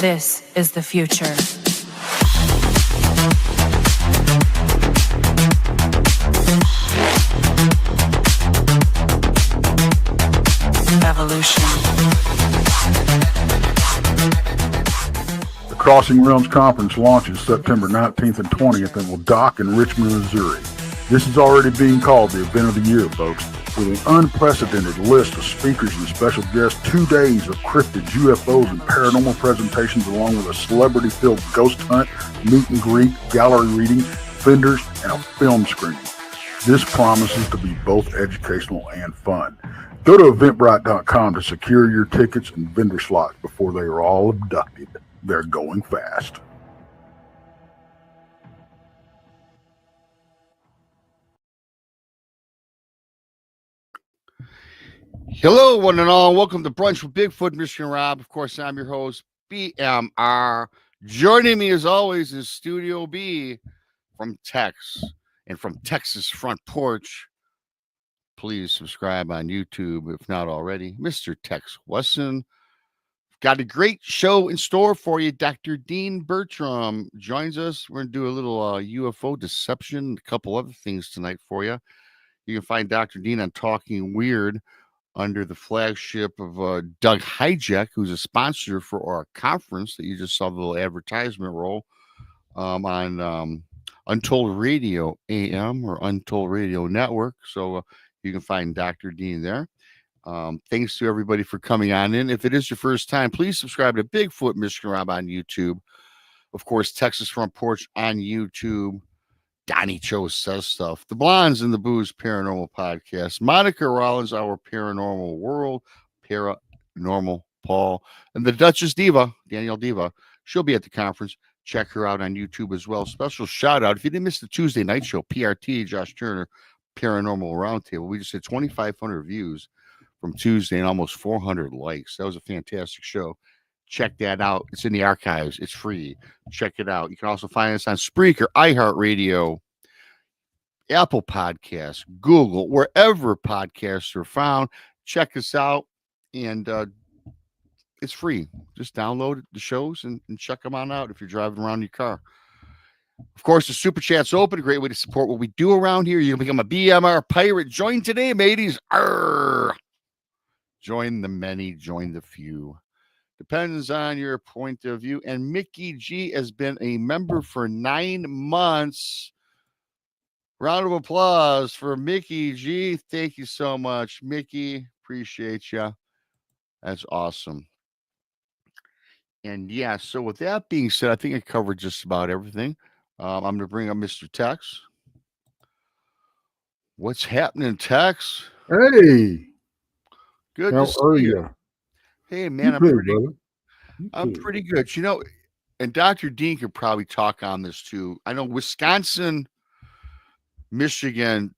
This is the future. Evolution. The Crossing Realms Conference launches September 19th and 20th and will dock in Richmond, Missouri. This is already being called the event of the year, folks. With an unprecedented list of speakers and special guests, 2 days of cryptids, UFOs, and paranormal presentations, along with a celebrity-filled ghost hunt, meet and greet, gallery reading, vendors, and a film screening. This promises to be both educational and fun. Go to Eventbrite.com to secure your tickets and vendor slots before they are all abducted. They're going fast. Hello, one and all. Welcome to Brunch with Bigfoot, Michigan Rob. Of course, I'm your host, BMR. Joining me, as always, is Studio B from Tex and from Texas Front Porch. Please subscribe on YouTube, if not already. Mr. Tex Wesson. Got a great show in store for you. Dr. Dean Bertram joins us. We're going to do a little UFO deception, a couple other things tonight for you. You can find Dr. Dean on Talking Weird under the flagship of Doug Hijack, who's a sponsor for our conference that you just saw the little advertisement roll on Untold Radio AM or Untold Radio Network. So you can find Dr. Dean there. Thanks to everybody for coming on in. If it is your first time, please subscribe to Bigfoot Michigan Rob on YouTube. Of course, Texas Front Porch on YouTube. Donnie Cho Says Stuff. The Blondes and the Booze Paranormal Podcast. Monica Rollins, Our Paranormal World. Paranormal Paul. And the Duchess Diva, Danielle Diva. She'll be at the conference. Check her out on YouTube as well. Special shout out. If you didn't miss the Tuesday night show, PRT, Josh Turner, Paranormal Roundtable. We just had 2,500 views from Tuesday and almost 400 likes. That was a fantastic show. Check that out. It's in the archives. It's free. Check it out. You can also find us on Spreaker, iHeartRadio, Apple Podcasts, Google, wherever podcasts are found. Check us out, and it's free. Just download the shows and check them on out if you're driving around your car. Of course, the Super Chat's open. A great way to support what we do around here. You can become a BMR pirate. Join today, mateys. Arr! Join the many, join the few. Depends on your point of view. And Mickey G has been a member for 9 months. Round of applause for Mickey G. Thank you so much, Mickey. Appreciate you. That's awesome. And yeah, so with that being said, I think I covered just about everything. I'm going to bring up Mr. Tex. What's happening, Tex? Hey. Good How to see are you. you? Hey, man, I'm pretty good. You know, and Dr. Dean could probably talk on this too. I know Wisconsin, Michigan,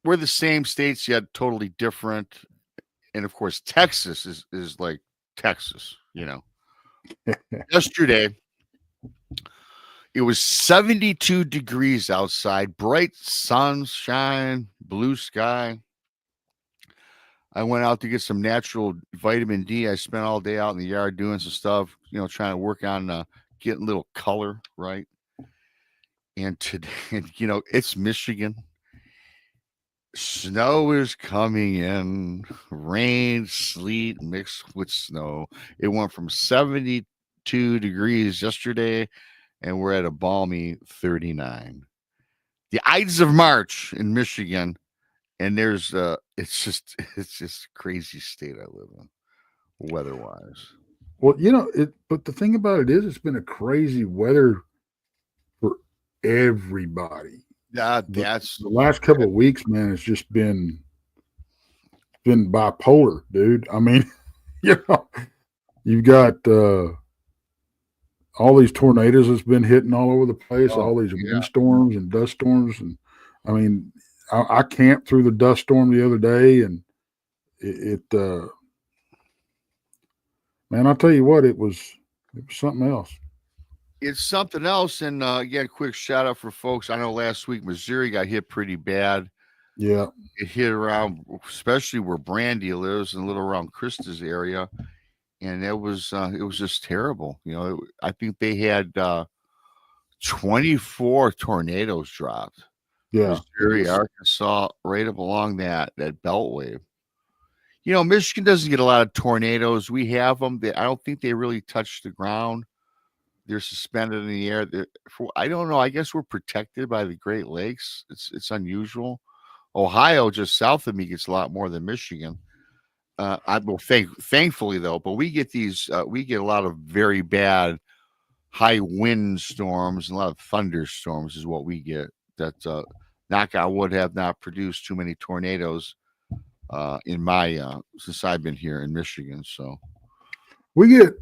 we're the same states, yet totally different. And of course, Texas is like Texas, you know. Yesterday, it was 72 degrees outside, bright sunshine, blue sky. I went out to get some natural vitamin D. I spent all day out in the yard doing some stuff, you know, trying to work on getting a little color, right? And today, you know, it's Michigan. Snow is coming in, rain, sleet mixed with snow. It went from 72 degrees yesterday, and we're at a balmy 39. The Ides of March in Michigan. And there's it's just a crazy state I live in, weather-wise. Well, you know, but the thing about it is it's been a crazy weather for everybody. Yeah, that's the last couple of weeks, man, it's just been bipolar, dude. I mean, you know, you've got all these tornadoes that's been hitting all over the place, Oh, all these yeah. windstorms and dust storms, and I mean, I camped through the dust storm the other day, and man, I'll tell you what, it was something else. It's something else. And again, quick shout out for folks. I know last week Missouri got hit pretty bad. Yeah, It hit around, especially where Brandy lives, and a little around Krista's area, and it was just terrible. I think they had 24 tornadoes dropped. yeah, Missouri, Arkansas, right up along that beltway. Michigan doesn't get a lot of tornadoes. We have them. I don't think they really touch the ground. They're suspended in the air. I don't know. I guess we're protected by the Great Lakes. It's unusual. Ohio, just south of me, gets a lot more than Michigan. Thankfully though, but we get we get a lot of very bad high wind storms and a lot of thunderstorms is what we get. That knock on wood have not produced too many tornadoes in my since I've been here in Michigan. So we get,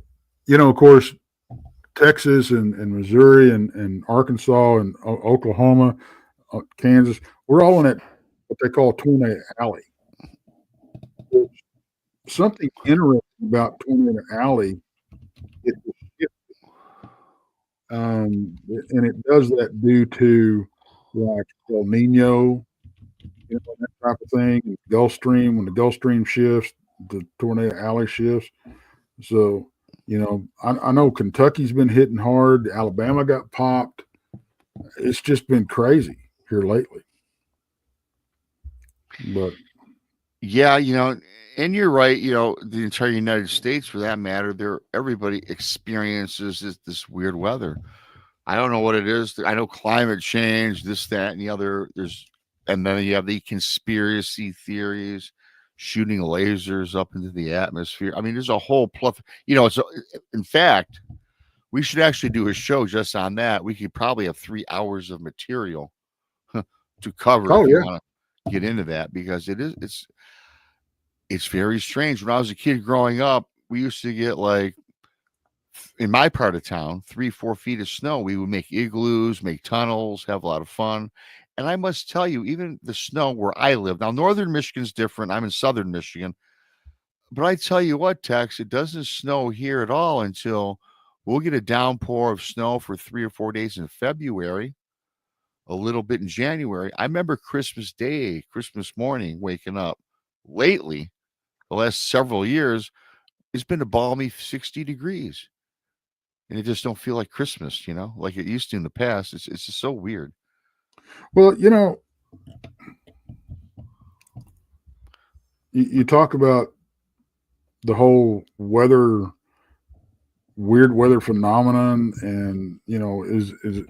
of course, Texas and Missouri and Arkansas and Oklahoma, Kansas. We're all in that what they call Tornado Alley. Something interesting about Tornado Alley, and it does that due to like El Nino, that type of thing. Gulf Stream, when the Gulf Stream shifts, the Tornado Alley shifts. So, I know Kentucky's been hitting hard. Alabama got popped. It's just been crazy here lately. But yeah, and you're right. The entire United States, for that matter, everybody experiences this weird weather. I don't know what it is. I know climate change, this, that, and the other. And then you have the conspiracy theories, shooting lasers up into the atmosphere. I mean, there's a whole plethora. In fact, we should actually do a show just on that. We could probably have 3 hours of material to cover if you want to get into that, because it's very strange. When I was a kid growing up, we used to get, like, in my part of town, 3-4 feet of snow. We would make igloos, make tunnels, have a lot of fun. And I must tell you, even the snow where I live now, northern Michigan's different. I'm in southern Michigan, but I tell you what, Tex, it doesn't snow here at all until we'll get a downpour of snow for 3 or 4 days in February, a little bit in January. I remember Christmas Day, Christmas morning, waking up. Lately, the last several years, it's been a balmy 60 degrees. And it just don't feel like Christmas, like it used to in the past. It's just so weird. Well, you talk about the whole weird weather phenomenon, and is it,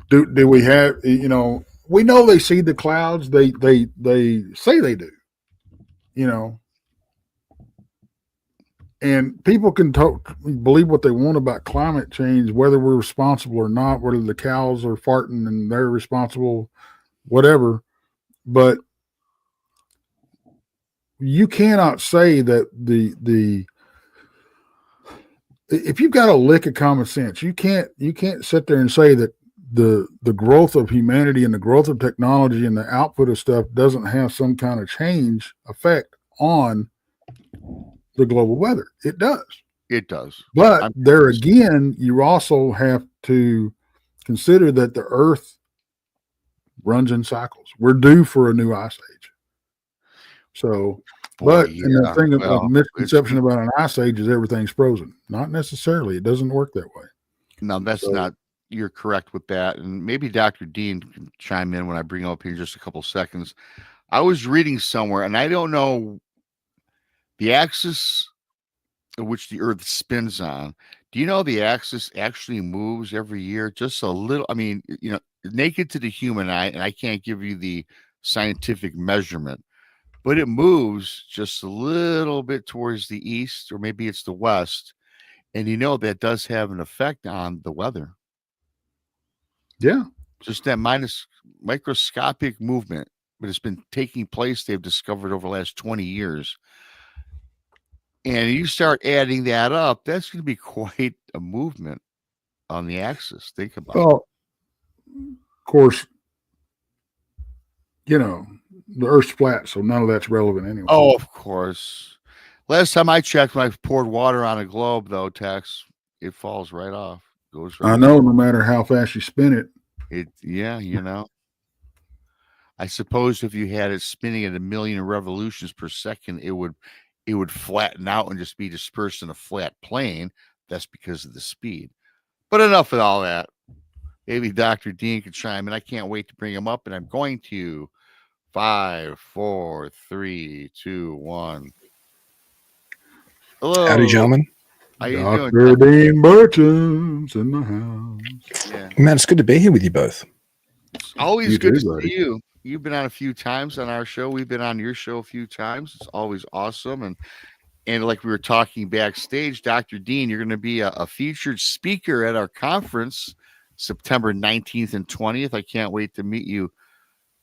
do we have, we know they see the clouds, they say they do, and people can believe what they want about climate change, whether we're responsible or not, whether the cows are farting and they're responsible, whatever. But you cannot say that if you've got a lick of common sense, you can't sit there and say that the growth of humanity and the growth of technology and the output of stuff doesn't have some kind of change effect on the global weather. It does. It does. But there again, you also have to consider that the Earth runs in cycles. We're due for a new ice age. So, and the thing about misconception about an ice age is everything's frozen. Not necessarily. It doesn't work that way. No, that's not. You're correct with that. And maybe Dr. Dean can chime in when I bring up here in just a couple seconds. I was reading somewhere, and I don't know the axis of which the Earth spins on. Do you know the axis actually moves every year just a little? I mean, naked to the human eye, and I can't give you the scientific measurement, but it moves just a little bit towards the east, or maybe it's the west. And that does have an effect on the weather. Yeah. Just that microscopic movement, but it's been taking place, they've discovered, over the last 20 years. And you start adding that up, that's going to be quite a movement. on the axis. Think about it. Well, of course, the Earth's flat, so none of that's relevant anyway. Oh, of course. Last time I checked, when I poured water on a globe, though, Tex, it falls right off. Goes right. I know, no matter how fast you spin it. I suppose if you had it spinning at 1 million revolutions per second, it would flatten out and just be dispersed in a flat plane. That's because of the speed. But enough of all that. Maybe Dr. Dean can chime in. I can't wait to bring him up, and I'm going to 5, 4, 3, 2, 1. Hello. Howdy, gentlemen. How you Dr. doing? Dean Bertram's in the house. Yeah. Man, it's good to be here with you both. It's always You good too, to buddy. see you. You've been on a few times on our show. We've been on your show a few times. It's always awesome. And like we were talking backstage, Dr. Dean, you're going to be a featured speaker at our conference September 19th and 20th. I can't wait to meet you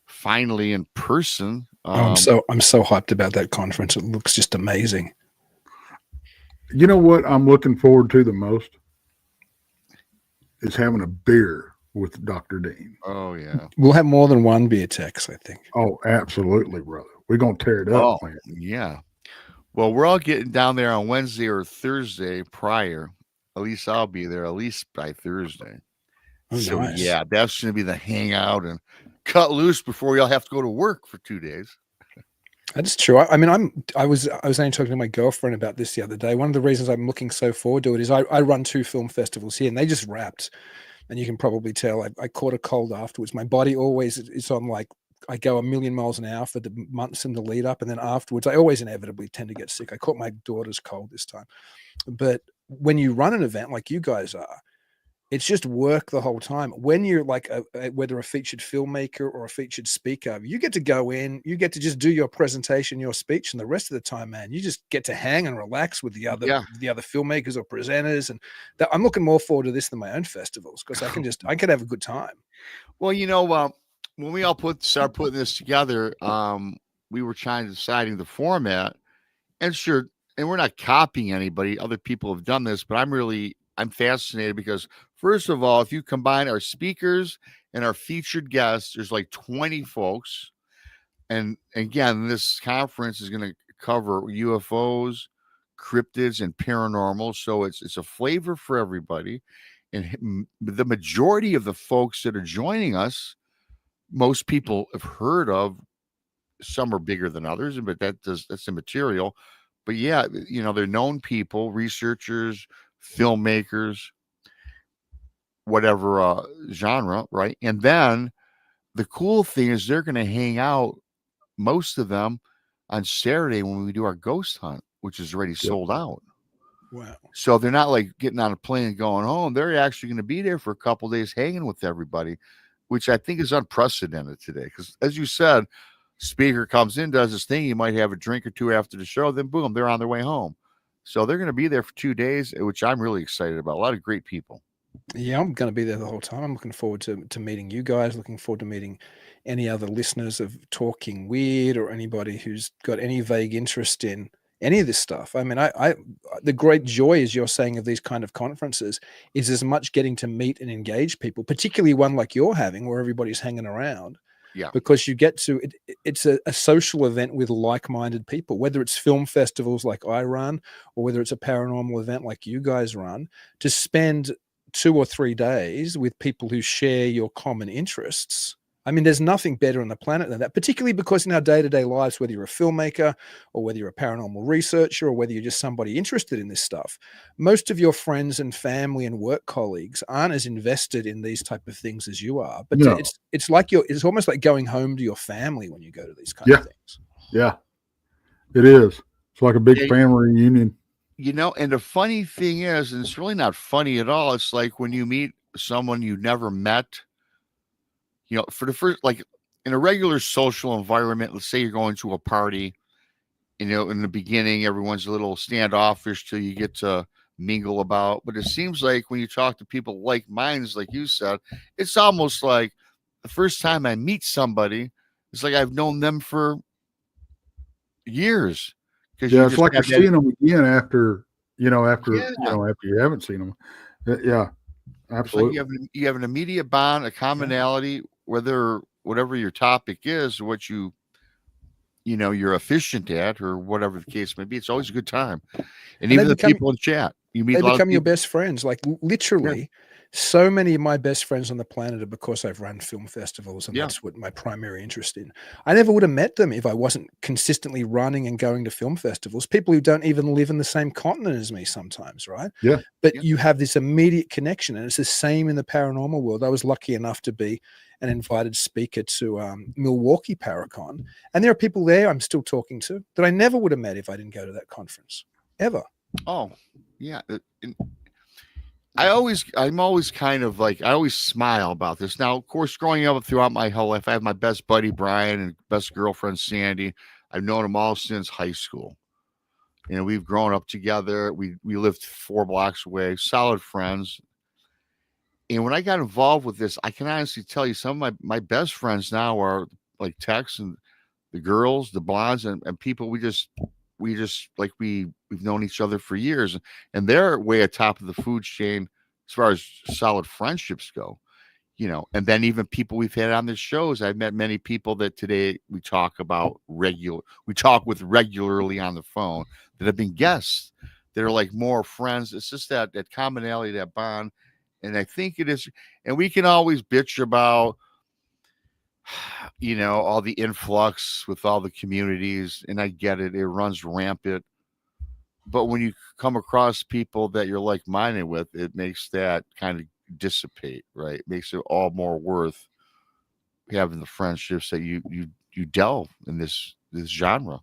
finally in person. I'm so hyped about that conference. It looks just amazing. You know what I'm looking forward to the most is having a beer with Dr. Dean. Oh, yeah. We'll have more than one beer, Tex, I think. Oh, absolutely, brother. We're going to tear it up, man. Yeah. Well, we're all getting down there on Wednesday or Thursday prior. At least I'll be there, at least by Thursday. Oh, So, nice. yeah, that's going to be the hangout and cut loose before we all have to go to work for 2 days. That's true. I was only talking to my girlfriend about this the other day. One of the reasons I'm looking so forward to it is I run 2 film festivals here, and they just wrapped. And you can probably tell I caught a cold afterwards. My body always is on like I go 1,000,000 miles an hour for the months in the lead up, and then afterwards I always inevitably tend to get sick. I caught my daughter's cold this time. But when you run an event like you guys are, it's just work the whole time. When you're like whether a featured filmmaker or a featured speaker, you get to go in, you get to just do your presentation, your speech, and the rest of the time, man, you just get to hang and relax with the other filmmakers or presenters. And I'm looking more forward to this than my own festivals because I could have a good time. Well, when we all start putting this together, we were deciding the format, and sure, and we're not copying anybody. Other people have done this, but I'm fascinated because, first of all, if you combine our speakers and our featured guests, there's like 20 folks. And again, this conference is going to cover UFOs, cryptids, and paranormal. So it's a flavor for everybody. And the majority of the folks that are joining us, most people have heard of. Some are bigger than others, but that's immaterial. But yeah, they're known people, researchers, filmmakers, whatever genre, right? And then the cool thing is they're going to hang out, most of them, on Saturday when we do our ghost hunt, which is already sold out. Wow. So they're not like getting on a plane and going home. They're actually going to be there for a couple of days hanging with everybody, which I think is unprecedented today. Because as you said, speaker comes in, does his thing. You might have a drink or two after the show. Then boom, they're on their way home. So they're going to be there for 2 days, which I'm really excited about. A lot of great people. Yeah, I'm going to be there the whole time. I'm looking forward to meeting you guys, looking forward to meeting any other listeners of Talking Weird or anybody who's got any vague interest in any of this stuff. I mean, the great joy, as you're saying, of these kind of conferences is as much getting to meet and engage people, particularly one like you're having where everybody's hanging around. Yeah, because you get to it's a social event with like-minded people, whether it's film festivals like I run or whether it's a paranormal event like you guys run, to spend 2 or 3 days with people who share your common interests. I mean, there's nothing better on the planet than that, particularly because in our day-to-day lives, whether you're a filmmaker or whether you're a paranormal researcher or whether you're just somebody interested in this stuff, most of your friends and family and work colleagues aren't as invested in these type of things as you are. But No. it's like it's almost like going home to your family when you go to these kind of things. Yeah, it is. It's like a big family reunion. And the funny thing is, and it's really not funny at all, it's like when you meet someone you never met, for the first, like in a regular social environment, let's say you're going to a party, in the beginning, everyone's a little standoffish till you get to mingle about. But it seems like when you talk to people like minds, like you said, it's almost like the first time I meet somebody, it's like I've known them for years. Yeah, it's like you're seeing them again after you haven't seen them. Yeah. It's like Absolutely. you have an immediate bond, a commonality, whatever your topic is, what you're efficient at, or whatever the case may be. It's always a good time, and And even the people in chat, you meet they a lot of become your people. best friends. Like Yeah, literally, so many of my best friends on the planet are because I've run film festivals, and yeah, that's what my primary interest in. I never would have met them if I wasn't consistently running and going to film festivals. People who don't even live in the same continent as me sometimes, right? Yeah. But yeah. you have this immediate connection, and it's the same in the paranormal world. I was lucky enough to be an invited speaker to Milwaukee Paracon, and there are people there I'm still talking to that I never would have met if I didn't go to that conference, ever. Oh, yeah. And I'm always kind of like, I always smile about this. Now, of course, growing up throughout my whole life, I have my best buddy Brian and best girlfriend Sandy. I've known them all since high school. We've grown up together. We lived 4 blocks away, solid friends. And when I got involved with this, I can honestly tell you some of my best friends now are like Tex and the girls, the blondes, and people we just like we've known each other for years, and they're way atop of the food chain as far as solid friendships go. And then even people we've had on the shows, I've met many people that today we talk with regularly on the phone, that have been guests, that are like more friends. It's just that commonality, that bond. And I think it is, and we can always bitch about all the influx with all the communities, and I get it, it runs rampant. But when you come across people that you're like-minded with, it makes that kind of dissipate, right? It makes it all more worth having the friendships that you delve in this genre.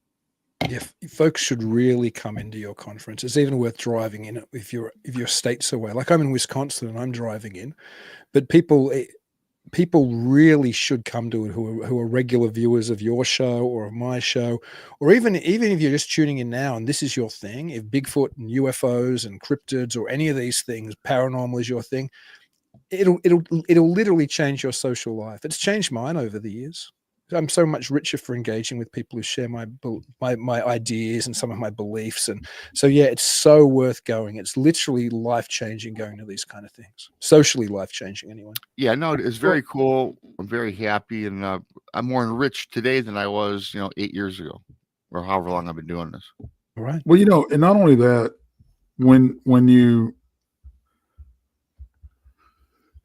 Yeah, folks should really come into your conference. It's even worth driving in if your state's away. Like I'm in Wisconsin and I'm driving in, but people really should come to it who are regular viewers of your show or of my show, or even if you're just tuning in now and this is your thing. If Bigfoot and UFOs and cryptids or any of these things, paranormal is your thing, it'll literally change your social life. It's changed mine over the years. I'm so much richer for engaging with people who share my ideas and some of my beliefs. And so, yeah, it's so worth going. It's literally life-changing going to these kind of things. Socially life-changing anyway. Yeah, no, it's very cool. I'm very happy, and I'm more enriched today than I was, 8 years ago, or however long I've been doing this. All right. Well, and not only that, when you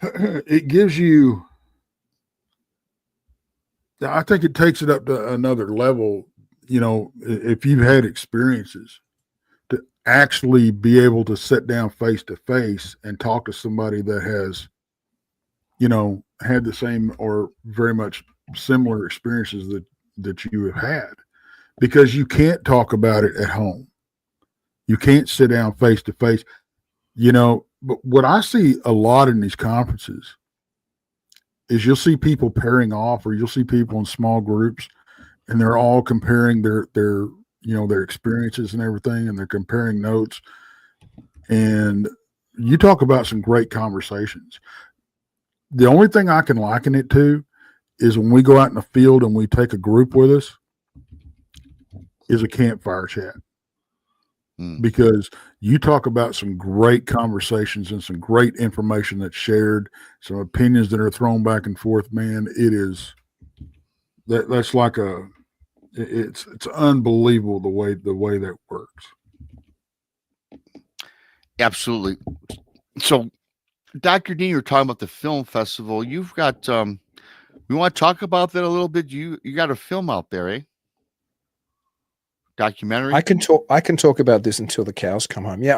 it gives you, I think it takes it up to another level. If you've had experiences, to actually be able to sit down face to face and talk to somebody that has, had the same or very much similar experiences that you have had, because you can't talk about it at home. You can't sit down face to face, but what I see a lot in these conferences is you'll see people pairing off, or you'll see people in small groups, and they're all comparing their experiences and everything, and they're comparing notes. And you talk about some great conversations. The only thing I can liken it to is when we go out in the field and we take a group with us, is a campfire chat. Because you talk about some great conversations and some great information that's shared, some opinions that are thrown back and forth. Man, it is that's like it's unbelievable the way that works. Absolutely. So, Dr. Dean, you're talking about the film festival. You've got we want to talk about that a little bit. You got a film out there, eh? Documentary. I can talk about this until the cows come home. Yeah,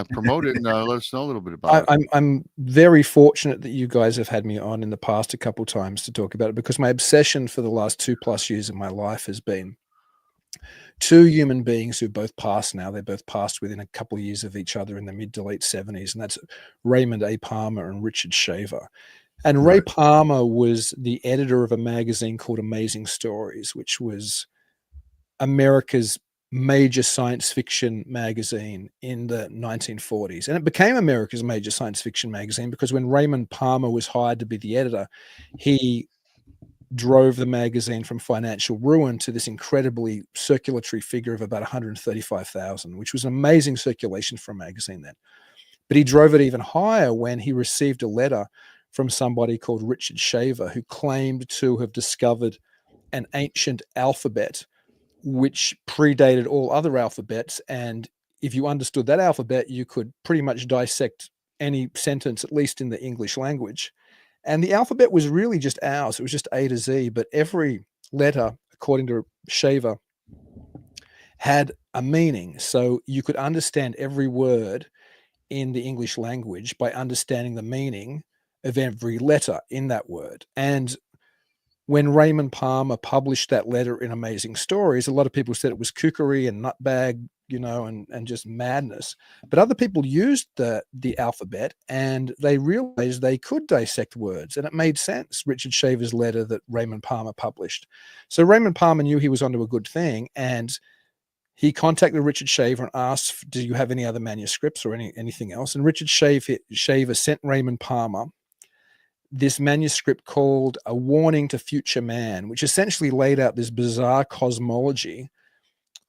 promote it and let us know a little bit about it. I'm very fortunate that you guys have had me on in the past a couple times to talk about it, because my obsession for the last 2+ years of my life has been two human beings who both passed now. They both passed within a couple of years of each other in the mid to late 70s, and that's Raymond A. Palmer and Richard Shaver. And Ray Palmer was the editor of a magazine called Amazing Stories, which was America's major science fiction magazine in the 1940s. And it became America's major science fiction magazine because when Raymond Palmer was hired to be the editor, he drove the magazine from financial ruin to this incredibly circulatory figure of about 135,000, which was an amazing circulation for a magazine then. But he drove it even higher when he received a letter from somebody called Richard Shaver, who claimed to have discovered an ancient alphabet which predated all other alphabets. And if you understood that alphabet, you could pretty much dissect any sentence, at least in the English language. And the alphabet was really just ours. It was just A to Z, but every letter, according to Shaver, had a meaning. So you could understand every word in the English language by understanding the meaning of every letter in that word. And when Raymond Palmer published that letter in Amazing Stories, a lot of people said it was kookery and nutbag, and just madness. But other people used the alphabet, and they realized they could dissect words, and it made sense. Richard Shaver's letter that Raymond Palmer published. So Raymond Palmer knew he was onto a good thing, and he contacted Richard Shaver and asked, do you have any other manuscripts or anything else? And Richard Shaver sent Raymond Palmer this manuscript called A Warning to Future Man, which essentially laid out this bizarre cosmology.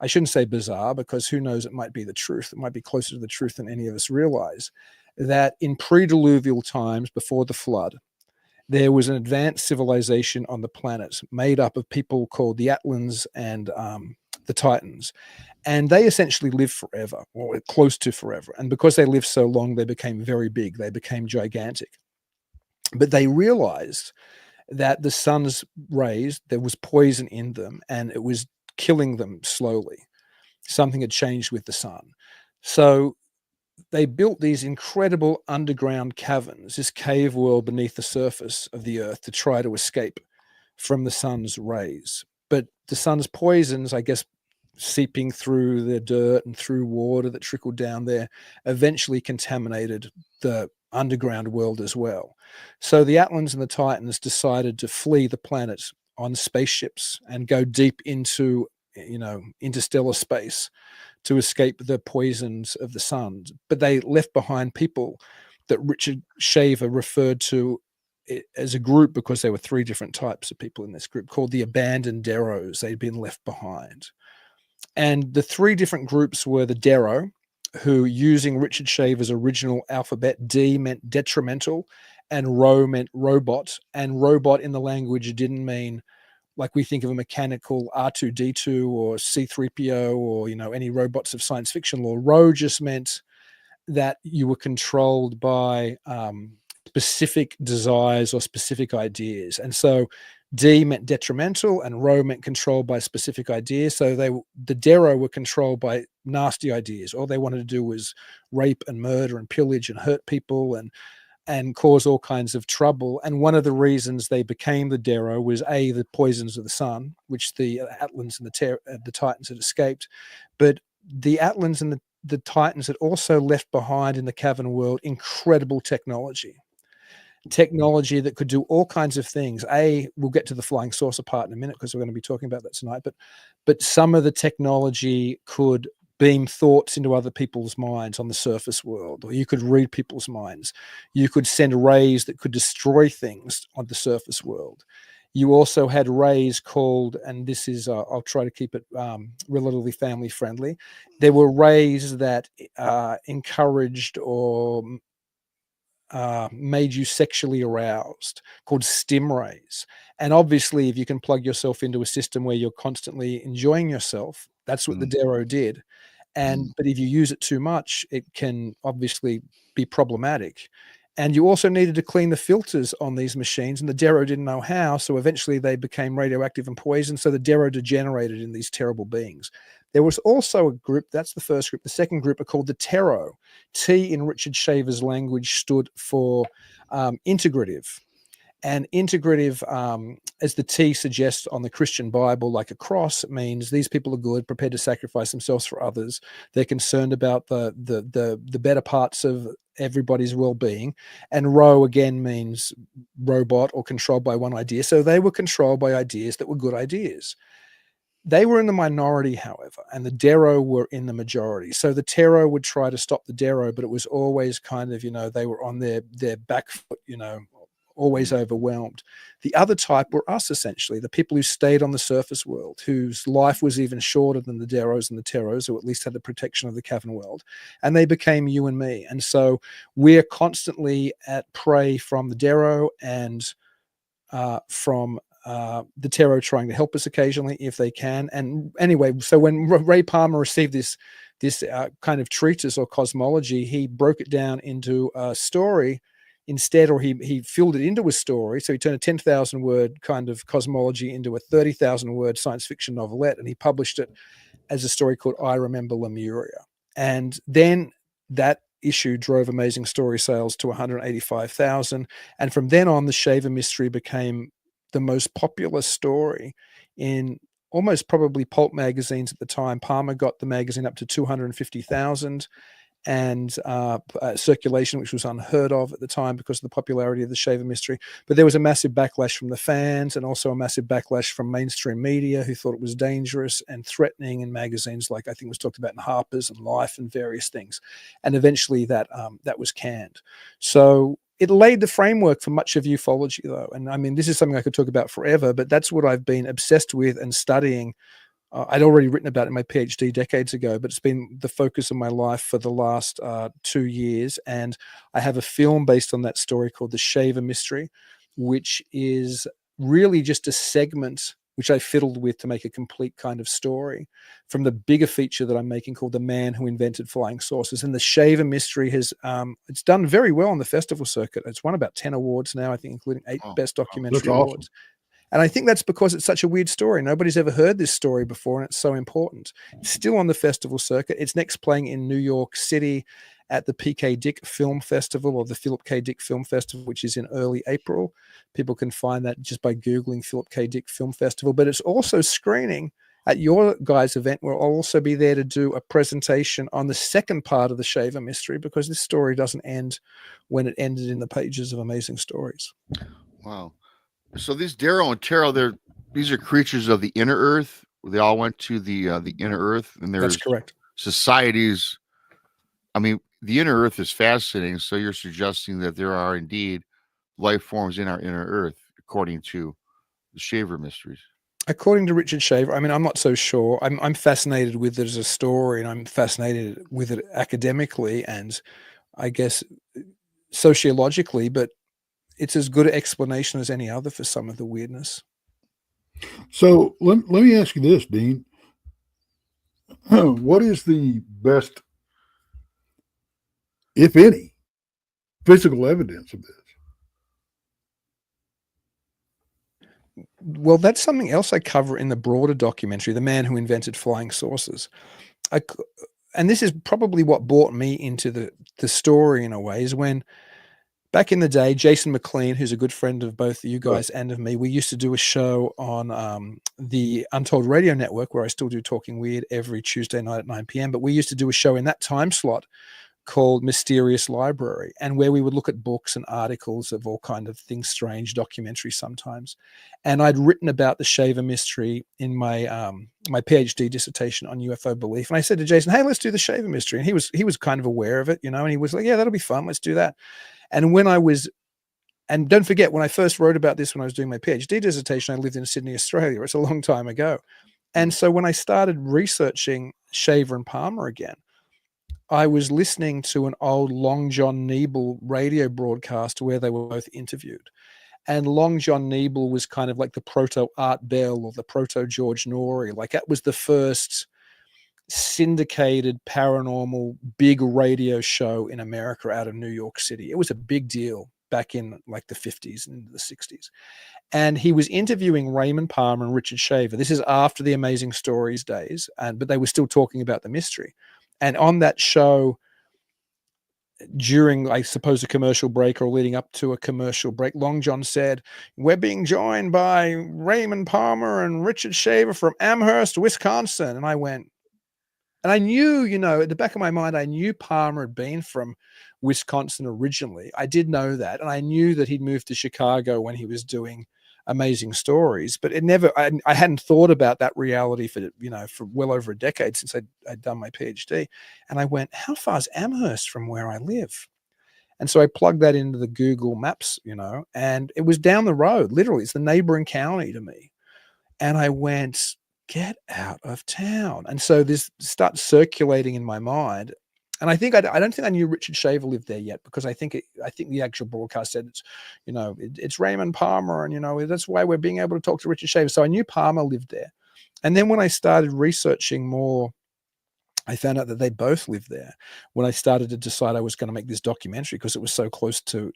I shouldn't say bizarre, because who knows, it might be the truth. It might be closer to the truth than any of us realize, that in pre-diluvial times, before the flood, there was an advanced civilization on the planet made up of people called the Atlans and the Titans. And they essentially lived forever, or close to forever. And because they lived so long, they became very big. They became gigantic. But they realized that the sun's rays, there was poison in them, and it was killing them slowly. Something had changed with the sun. So they built these incredible underground caverns, this cave world beneath the surface of the earth, to try to escape from the sun's rays. But the sun's poisons, I guess, seeping through the dirt and through water that trickled down there, eventually contaminated the underground world as well. So the Atlans and the Titans decided to flee the planet on spaceships and go deep into, interstellar space to escape the poisons of the sun. But they left behind people that Richard Shaver referred to as a group, because there were three different types of people in this group, called the abandoned Deros. They'd been left behind. And the three different groups were the Dero, who, using Richard Shaver's original alphabet, D meant detrimental and Ro meant robot. And robot in the language didn't mean like we think of a mechanical R2-D2 or C3PO or, any robots of science fiction lore. Ro just meant that you were controlled by specific desires or specific ideas. And so D meant detrimental and Ro meant controlled by specific ideas. So the Dero were controlled by nasty ideas. All they wanted to do was rape and murder and pillage and hurt people and cause all kinds of trouble. And one of the reasons they became the Dero was the poisons of the sun, which the Atlans and the Titans had escaped. But the Atlans and the Titans had also left behind in the cavern world incredible technology that could do all kinds of things. We'll get to the flying saucer part in a minute, because we're going to be talking about that tonight. But some of the technology could beam thoughts into other people's minds on the surface world, or you could read people's minds. You could send rays that could destroy things on the surface world. You also had rays called, and this is, I'll try to keep it relatively family friendly. There were rays that encouraged or made you sexually aroused, called stim rays. And obviously, if you can plug yourself into a system where you're constantly enjoying yourself, that's what the Dero did. But if you use it too much, it can obviously be problematic. And you also needed to clean the filters on these machines, and the Dero didn't know how, so eventually they became radioactive and poisoned, so the Dero degenerated in these terrible beings. There was also a group, that's the first group. The second group are called the Tero. T in Richard Shaver's language stood for integrative. And integrative, as the T suggests on the Christian Bible, like a cross, it means these people are good, prepared to sacrifice themselves for others. They're concerned about the better parts of everybody's well-being. And Ro again means robot or controlled by one idea. So they were controlled by ideas that were good ideas. They were in the minority, however, and the Dero were in the majority. So the Tero would try to stop the Dero, but it was always kind of, they were on their back foot, always overwhelmed. The other type were us, essentially, the people who stayed on the surface world, whose life was even shorter than the Deros and the Teros, or at least had the protection of the cavern world. And they became you and me. And so we're constantly at prey from the Dero and from the Tero trying to help us occasionally if they can. And anyway, so when Ray Palmer received this kind of treatise or cosmology, he broke it down into a story instead, or he filled it into a story. So he turned a 10,000 word kind of cosmology into a 30,000 word science fiction novelette, and he published it as a story called I Remember Lemuria. And then that issue drove Amazing Story sales to 185,000. And from then on, the Shaver Mystery became the most popular story in almost probably pulp magazines at the time. Palmer got the magazine up to 250,000 and circulation, which was unheard of at the time because of the popularity of the Shaver Mystery. But there was a massive backlash from the fans, and also a massive backlash from mainstream media, who thought it was dangerous and threatening in magazines like, I think it was talked about in Harper's and Life and various things. And eventually that was canned. So it laid the framework for much of ufology, though. And I mean, this is something I could talk about forever, but that's what I've been obsessed with and studying. I'd already written about it in my PhD decades ago, but it's been the focus of my life for the last 2 years. And I have a film based on that story called The Shaver Mystery, which is really just a segment which I fiddled with to make a complete kind of story from the bigger feature that I'm making called The Man Who Invented Flying Saucers. And The Shaver Mystery has, it's done very well on the festival circuit. It's won about 10 awards now, I think, including 8 Best Documentary Awards. And I think that's because it's such a weird story. Nobody's ever heard this story before, and it's so important. It's still on the festival circuit. It's next playing in New York City at the PK Dick Film Festival, or the Philip K. Dick Film Festival, which is in early April. People can find that just by Googling Philip K. Dick Film Festival. But it's also screening at your guys' event, where I'll also be there to do a presentation on the second part of the Shaver Mystery, because this story doesn't end when it ended in the pages of Amazing Stories. Wow. So these Darrow and Taro, these are creatures of the inner earth. They all went to the inner earth, and there's That's correct. Societies. I mean, the inner earth is fascinating. So you're suggesting that there are indeed life forms in our inner earth, according to the Shaver Mysteries. According to Richard Shaver, I mean, I'm not so sure. I'm fascinated with it as a story, and I'm fascinated with it academically and I guess sociologically, but it's as good an explanation as any other for some of the weirdness. So let me ask you this, Dean. What is the best, if any, physical evidence of this? Well, that's something else I cover in the broader documentary, The Man Who Invented Flying Saucers. And this is probably what brought me into the story in a way, is when back in the day, Jason McLean, who's a good friend of both you guys and of me, we used to do a show on the Untold Radio Network, where I still do Talking Weird every Tuesday night at 9 p.m. But we used to do a show in that time slot called Mysterious Library, and where we would look at books and articles of all kind of things, strange documentaries sometimes. And I'd written about the Shaver Mystery in my my PhD dissertation on UFO belief. And I said to Jason, hey, let's do the Shaver Mystery. And he was kind of aware of it, you know, and he was like, yeah, that'll be fun. Let's do that. And and don't forget, when I first wrote about this, when I was doing my PhD dissertation, I lived in Sydney, Australia. It's a long time ago. And so when I started researching Shaver and Palmer again, I was listening to an old Long John Nebel radio broadcast where they were both interviewed. And Long John Nebel was kind of like the proto Art Bell or the proto George Norrie. Like, that was the first syndicated paranormal big radio show in America out of New York City. It was a big deal back in like the 50s and the 60s. And he was interviewing Raymond Palmer and Richard Shaver. This is after the Amazing Stories days, but they were still talking about the mystery. And on that show, during, I suppose, a commercial break or leading up to a commercial break, Long John said, we're being joined by Raymond Palmer and Richard Shaver from Amherst, Wisconsin. And I went, and I knew, you know, at the back of my mind, I knew Palmer had been from Wisconsin originally. I did know that. And I knew that he'd moved to Chicago when he was doing Amazing Stories, but I hadn't thought about that reality for well over a decade since I'd done my PhD. And I went, how far is Amherst from where I live? And so I plugged that into the Google Maps, and it was down the road. Literally, it's the neighboring county to me. And I went, get out of town. And so this starts circulating in my mind. And I think I don't think I knew Richard Shaver lived there yet, because I think the actual broadcast said it's Raymond Palmer, and that's why we're being able to talk to Richard Shaver. So I knew Palmer lived there. And then when I started researching more, I found out that they both lived there when I started to decide I was going to make this documentary, because it was so close to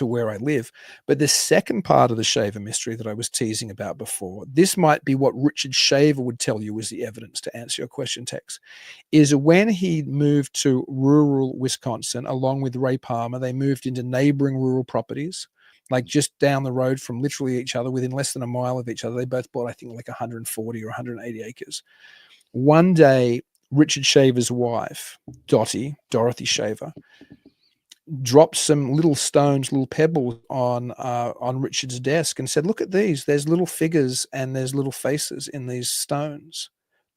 where I live. But the second part of the Shaver mystery that I was teasing about before, this might be what Richard Shaver would tell you was the evidence to answer your question, Tex, is when he moved to rural Wisconsin, along with Ray Palmer, they moved into neighboring rural properties, like just down the road from literally each other, within less than a mile of each other. They both bought, I think, like 140 or 180 acres. One day, Richard Shaver's wife, Dorothy Shaver, dropped some little stones, little pebbles on Richard's desk and said, "Look at these. There's little figures and there's little faces in these stones."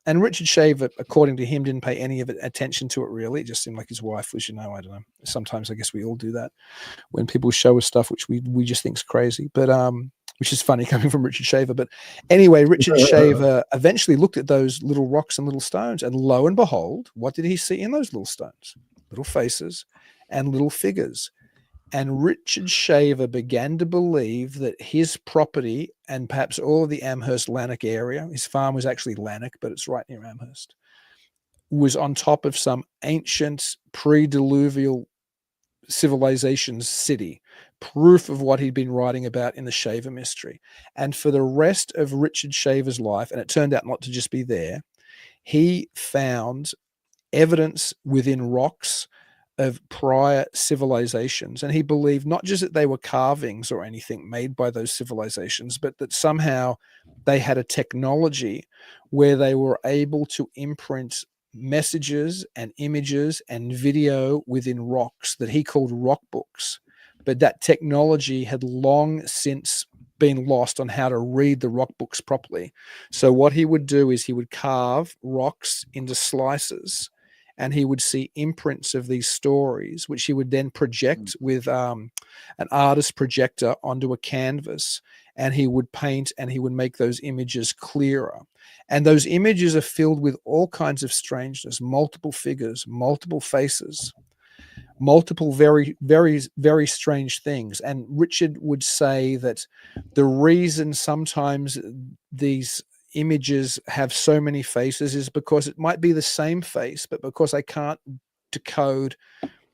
And Richard Shaver, according to him, didn't pay any of it attention to it, really. It just seemed like his wife was, I don't know. Sometimes I guess we all do that when people show us stuff which we just think's crazy. But which is funny coming from Richard Shaver. But anyway, Richard Shaver eventually looked at those little rocks and little stones, and lo and behold, what did he see in those little stones? Little faces and little figures. And Richard Shaver began to believe that his property, and perhaps all of the Amherst-Lanark area, his farm was actually Lanark, but it's right near Amherst, was on top of some ancient pre-diluvial civilization's city, proof of what he'd been writing about in the Shaver mystery. And for the rest of Richard Shaver's life, and it turned out not to just be there, he found evidence within rocks of prior civilizations. And he believed not just that they were carvings or anything made by those civilizations, but that somehow they had a technology where they were able to imprint messages and images and video within rocks that he called rock books. But that technology had long since been lost on how to read the rock books properly. So what he would do is he would carve rocks into slices, and he would see imprints of these stories, which he would then project with an artist projector onto a canvas, and he would paint and he would make those images clearer. And those images are filled with all kinds of strangeness, multiple figures, multiple faces, multiple very, very, very strange things. And Richard would say that the reason sometimes these images have so many faces is because it might be the same face, but because I can't decode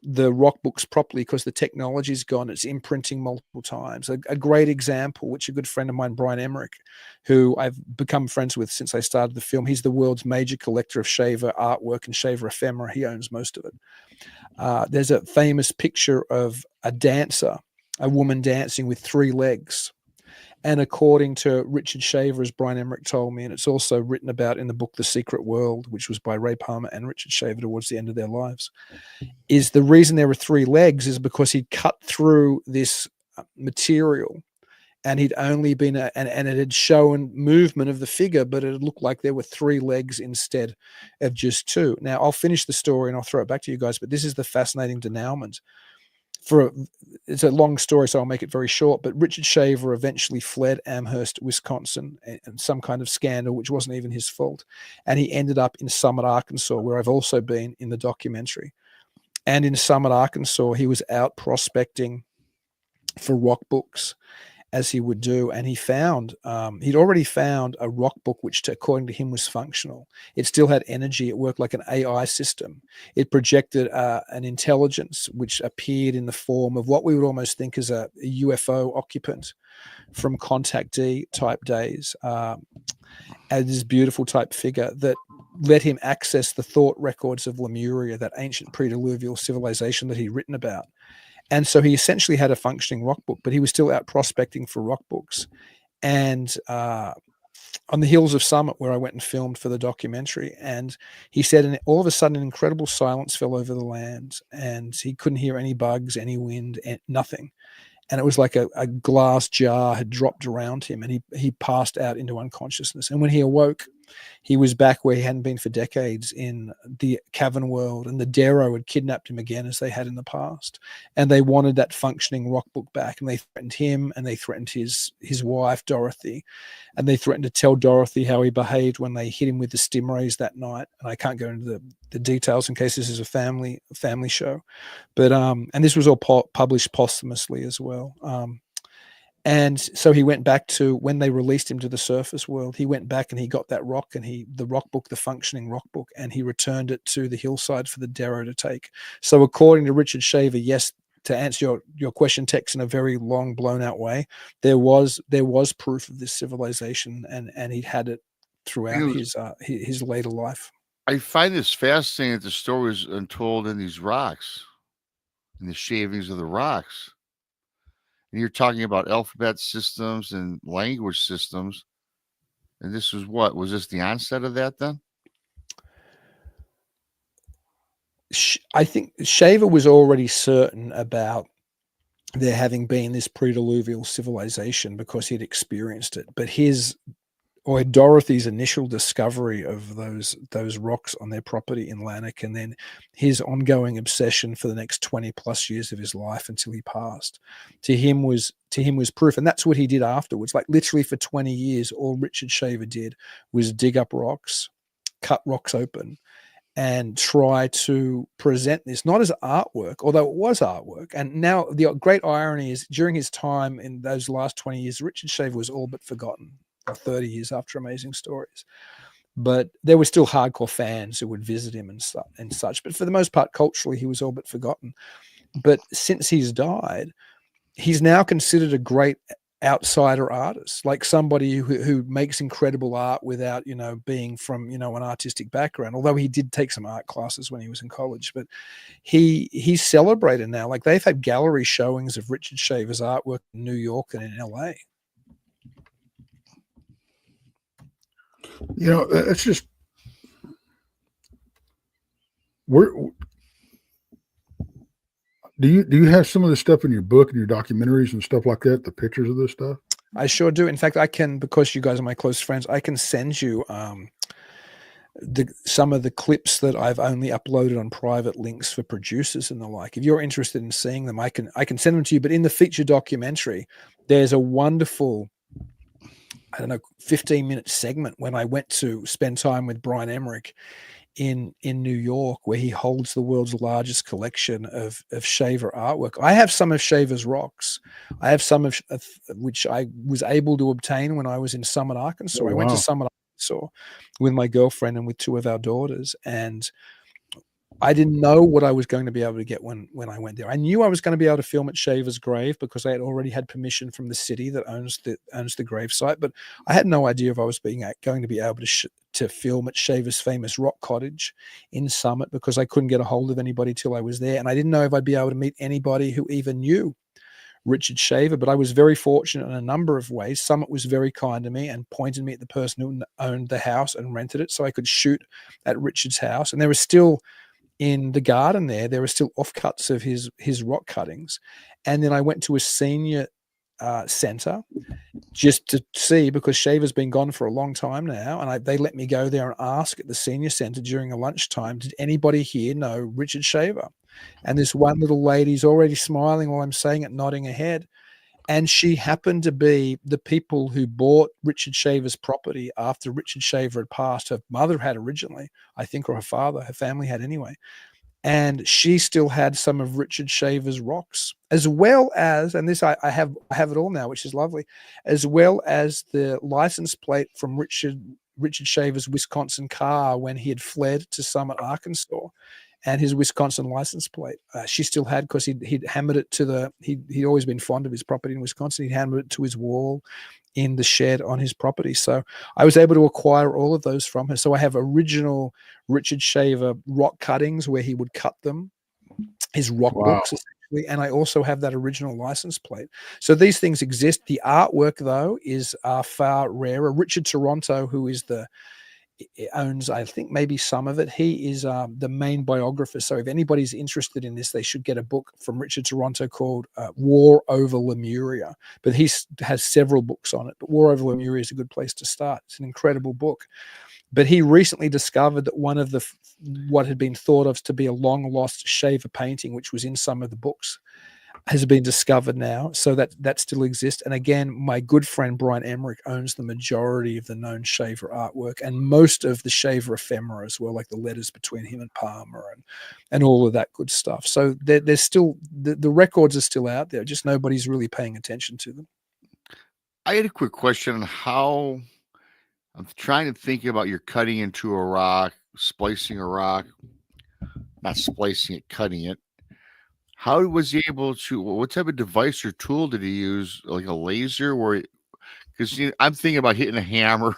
the rock books properly because the technology's gone, it's imprinting multiple times. A great example, which a good friend of mine, Brian Emmerich, who I've become friends with since I started the film, he's the world's major collector of Shaver artwork and Shaver ephemera. He owns most of it. There's a famous picture of a dancer, a woman dancing with 3 legs. And according to Richard Shaver, as Brian Emmerich told me, and it's also written about in the book The Secret World, which was by Ray Palmer and Richard Shaver towards the end of their lives, is the reason there were 3 legs is because he'd cut through this material and he'd only been, and it had shown movement of the figure, but it looked like there were 3 legs instead of just 2. Now, I'll finish the story and I'll throw it back to you guys, but this is the fascinating denouement. It's a long story, so I'll make it very short, but Richard Shaver eventually fled Amherst, Wisconsin, and some kind of scandal, which wasn't even his fault. And he ended up in Summit, Arkansas, where I've also been in the documentary. And in Summit, Arkansas, he was out prospecting for rock books, as he would do, and he'd already found a rock book which, according to him, was functional. It still had energy. It worked like an AI system. It projected an intelligence which appeared in the form of what we would almost think as a UFO occupant from Contact D type days, and this beautiful type figure that let him access the thought records of Lemuria, that ancient pre-diluvial civilization that he'd written about. And so he essentially had a functioning rock book, but he was still out prospecting for rock books. And on the hills of Summit, where I went and filmed for the documentary, and he said, and all of a sudden, an incredible silence fell over the land, and he couldn't hear any bugs, any wind, nothing. And it was like a glass jar had dropped around him, and he passed out into unconsciousness. And when he awoke, He was back where he hadn't been for decades in the cavern world, and the Darrow had kidnapped him again as they had in the past. And they wanted that functioning rock book back, and they threatened him, and they threatened his wife, Dorothy, and they threatened to tell Dorothy how he behaved when they hit him with the stingrays that night. And I can't go into the details in case this is a family show, but and this was all published posthumously as well. And so he went back to when they released him to the surface world. He went back and he got that rock, and the rock book, the functioning rock book, and he returned it to the hillside for the Darrow to take. So according to Richard Shaver, yes, to answer your question, Tex, in a very long, blown out way, there was proof of this civilization, and he'd had it throughout his later life. I find this fascinating that the story is untold in these rocks, in the shavings of the rocks. And you're talking about alphabet systems and language systems. And this was what? Was this the onset of that then? I think Shaver was already certain about there having been this pre-diluvial civilization because he'd experienced it. But Dorothy's initial discovery of those rocks on their property in Lanark, and then his ongoing obsession for the next 20 plus years of his life until he passed, to him was proof. And that's what he did afterwards. Like literally for 20 years, all Richard Shaver did was dig up rocks, cut rocks open, and try to present this not as artwork, although it was artwork. And now the great irony is, during his time in those last 20 years, Richard Shaver was all but forgotten. 30 years after Amazing Stories, but there were still hardcore fans who would visit him and such. But for the most part, culturally, he was all but forgotten. But since he's died, he's now considered a great outsider artist, like somebody who makes incredible art without, being from, an artistic background. Although he did take some art classes when he was in college, but he's celebrated now. Like they've had gallery showings of Richard Shaver's artwork in New York and in LA. It's just do you have some of this stuff in your book and your documentaries and stuff like that, the pictures of this stuff? I sure do. In fact, I can, because you guys are my close friends, I can send you some of the clips that I've only uploaded on private links for producers and the like. If you're interested in seeing them, I can send them to you. But in the feature documentary, there's a wonderful 15-minute segment when I went to spend time with Brian Emmerich in New York, where he holds the world's largest collection of Shaver artwork. I have some of Shaver's rocks. I have some of which I was able to obtain when I was in Summit, Arkansas. Oh, I went to Summit, Arkansas with my girlfriend and with two of our daughters, and I didn't know what I was going to be able to get when I went there. I knew I was going to be able to film at Shaver's grave because I had already had permission from the city that owns the grave site, but I had no idea if I was going to be able to film at Shaver's famous rock cottage in Summit, because I couldn't get a hold of anybody till I was there, and I didn't know if I'd be able to meet anybody who even knew Richard Shaver. But I was very fortunate in a number of ways. Summit was very kind to me and pointed me at the person who owned the house and rented it, so I could shoot at Richard's house. And there was still, in the garden there were still offcuts of his rock cuttings. And then I went to a senior center just to see, because Shaver's been gone for a long time now, and they let me go there and ask at the senior center during a lunchtime, did anybody here know Richard Shaver? And this one little lady's already smiling while I'm saying it, nodding her head. And she happened to be the people who bought Richard Shaver's property after Richard Shaver had passed. Her mother had originally, I think, or her father, her family had anyway. And she still had some of Richard Shaver's rocks, as well as, and this I have it all now, which is lovely, as well as the license plate from Richard Shaver's Wisconsin car when he had fled to Summit, Arkansas. And his Wisconsin license plate, she still had, because he'd hammered it to he'd always been fond of his property in Wisconsin. He'd hammered it to his wall in the shed on his property. So I was able to acquire all of those from her. So I have original Richard Shaver rock cuttings where he would cut them, his rock books essentially. And I also have that original license plate. So these things exist. The artwork, though, is far rarer. Richard Toronto, who is the owns, I think, maybe some of it. He is the main biographer. So if anybody's interested in this, they should get a book from Richard Toronto called War Over Lemuria. But he has several books on it. But War Over Lemuria is a good place to start. It's an incredible book. But he recently discovered that one of what had been thought of to be a long lost Shaver painting, which was in some of the books, has been discovered now. So that still exists. And again, my good friend Brian Emmerich owns the majority of the known Shaver artwork and most of the Shaver ephemera as well, like the letters between him and Palmer and all of that good stuff. So there's still the records are still out there, just nobody's really paying attention to them. I had a quick question on how I'm trying to think about you're cutting into a rock, splicing a rock, not splicing it, cutting it. How was he able to? What type of device or tool did he use? Like a laser, where? Because I'm thinking about hitting a hammer,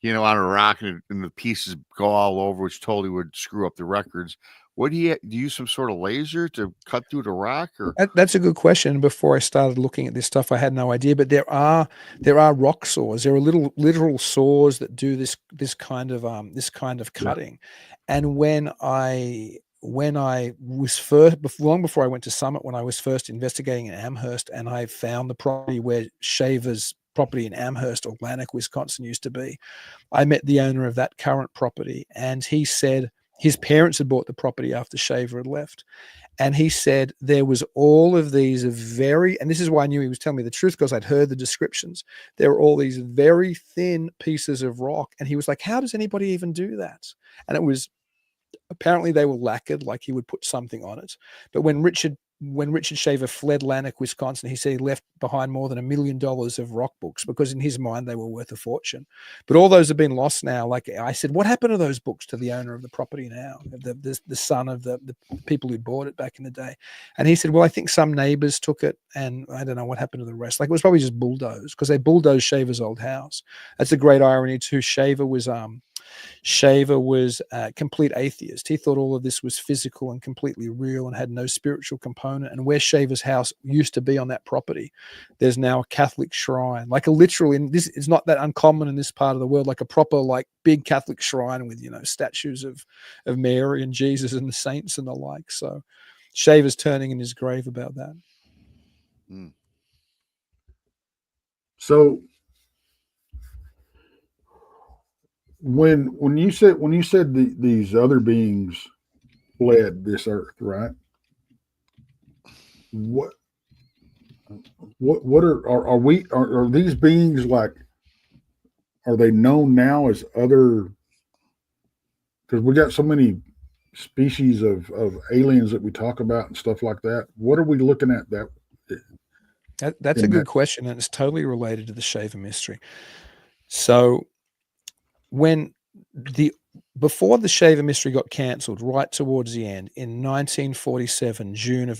on a rock, and the pieces go all over, which totally would screw up the records. What do you use? Some sort of laser to cut through the rock, or? That's a good question. Before I started looking at this stuff, I had no idea. But there are rock saws. There are literal saws that do this kind of cutting. And when I was first, long before I went to Summit, when I was first investigating in Amherst, and I found the property where Shaver's property in Amherst or Lanark, Wisconsin used to be, I met the owner of that current property, and he said his parents had bought the property after Shaver had left. And he said there was all of these and this is why I knew he was telling me the truth, because I'd heard the descriptions. There were all these very thin pieces of rock. And he was like, how does anybody even do that? And it was, apparently they were lacquered, like he would put something on it. But when Richard Shaver fled Lanark, Wisconsin, he said he left behind more than $1 million of rock books, because in his mind they were worth a fortune. But all those have been lost now. Like I said, what happened to those books to the owner of the property now, the son of the people who bought it back in the day? And he said, well, I think some neighbors took it, and I don't know what happened to the rest. Like it was probably just bulldozed, because they bulldozed Shaver's old house. That's a great irony too. Shaver was a complete atheist. He thought all of this was physical and completely real and had no spiritual component. And where Shaver's house used to be on that property, there's now a Catholic shrine, like a literal, and this is not that uncommon in this part of the world, like a proper, like big Catholic shrine with, statues of Mary and Jesus and the saints and the like. So Shaver's turning in his grave about that. So when you said these other beings fled this earth, right? What are these beings like? Are they known now as other? Because we got so many species of aliens that we talk about and stuff like that. What are we looking at? That's a good question, and it's totally related to the Shaver mystery. So before the Shaver mystery got cancelled, right towards the end in 1947,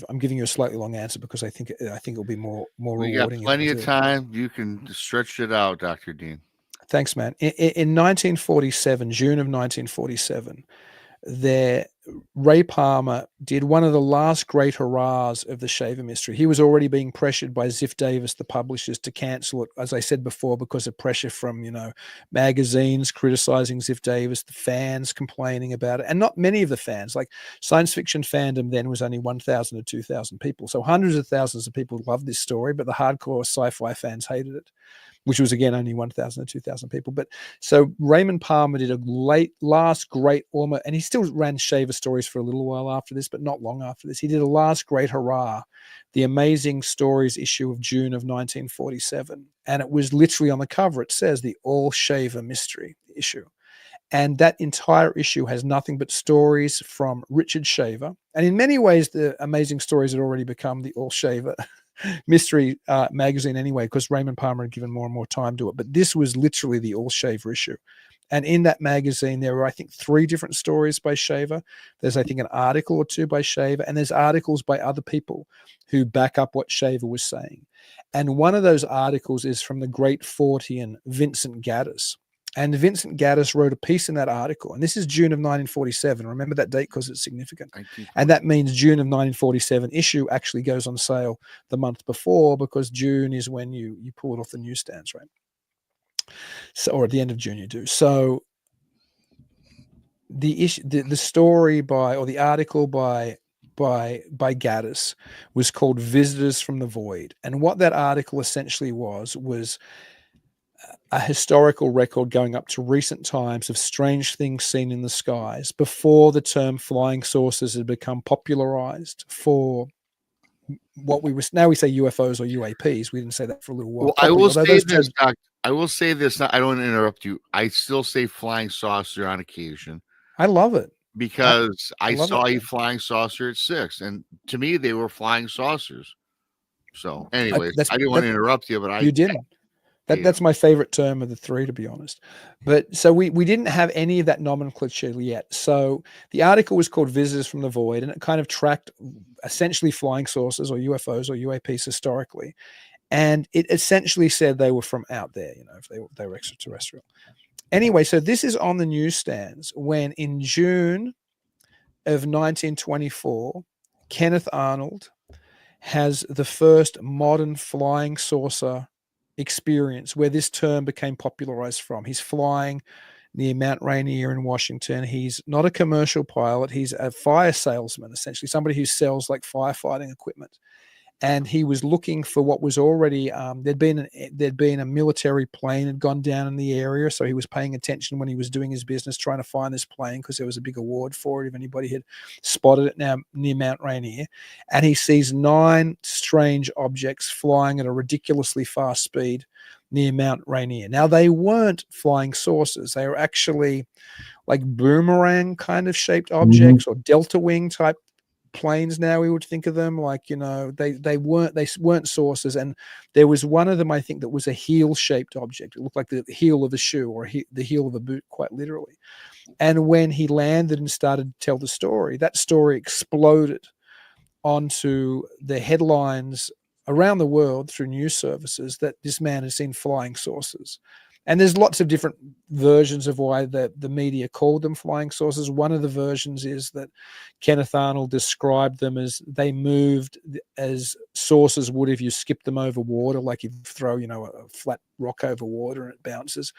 I'm giving you a slightly long answer because I think it'll be more We rewarding. got plenty of time. You can stretch it out, Dr. Dean. Thanks, man. In 1947, June of 1947, Ray Palmer did one of the last great hurrahs of the Shaver mystery. He was already being pressured by Ziff Davis, the publishers, to cancel it, as I said before, because of pressure from, magazines criticizing Ziff Davis, the fans complaining about it. And not many of the fans, like science fiction fandom then was only 1,000 to 2,000 people. So hundreds of thousands of people loved this story, but the hardcore sci-fi fans hated it, which was, again, only 1,000 to 2,000 people. But so Raymond Palmer did a last great, almost, and he still ran Shaver stories for a little while after this, but not long after this. He did a last great hurrah, the Amazing Stories issue of June of 1947. And it was literally on the cover, it says the All Shaver Mystery issue. And that entire issue has nothing but stories from Richard Shaver. And in many ways, the Amazing Stories had already become the All Shaver mystery magazine anyway, because Raymond Palmer had given more and more time to it. But this was literally the All Shaver issue. And in that magazine, there were, I think, 3 different stories by Shaver. There's, I think, an article or 2 by Shaver, and there's articles by other people who back up what Shaver was saying. And one of those articles is from the great Fortean Vincent Gaddis. And Vincent Gaddis wrote a piece in that article, and this is June of 1947. Remember that date because it's significant. And that means June of 1947 issue actually goes on sale the month before, because June is when you pull it off the newsstands, right? So, or at the end of June you do. So the issue, the story by, or the article by Gaddis was called "Visitors from the Void," and what that article essentially was a historical record going up to recent times of strange things seen in the skies before the term flying saucers had become popularized for what we now we say UFOs or UAPs. We didn't say that for a little while. Well, I properly, will although say those this, terms, Doc. I will say this. I don't want to interrupt you. I still say flying saucer on occasion I love it. because I love saw it. a flying saucer at 6, and to me, they were flying saucers. So, anyways, I didn't want to interrupt you, but you didn't. That's my favorite term of the three, to be honest. But so we didn't have any of that nomenclature yet. So the article was called "Visitors from the Void," and it kind of tracked essentially flying saucers or UFOs or UAPs historically. And it essentially said they were from out there, if they were extraterrestrial. Anyway, so this is on the newsstands when in June of 1924, Kenneth Arnold has the first modern flying saucer experience where this term became popularized from. He's flying near Mount Rainier in Washington. He's not a commercial pilot. He's a fire salesman, essentially somebody who sells like firefighting equipment. And he was looking for what was already there'd been a military plane had gone down in the area, so he was paying attention when he was doing his business, trying to find this plane because there was a big award for it if anybody had spotted it now near Mount Rainier. And he sees 9 strange objects flying at a ridiculously fast speed near Mount Rainier. Now they weren't flying saucers; they were actually like boomerang kind of shaped objects or delta wing type planes. Now we would think of them like, they weren't saucers. And there was one of them, I think, that was a heel shaped object. It looked like the heel of a shoe or the heel of a boot, quite literally. And when he landed and started to tell the story, that story exploded onto the headlines around the world through news services that this man has seen flying saucers. And there's lots of different versions of why the media called them flying saucers. One of the versions is that Kenneth Arnold described them as they moved as saucers would if you skipped them over water, like you throw, a flat rock over water and it bounces.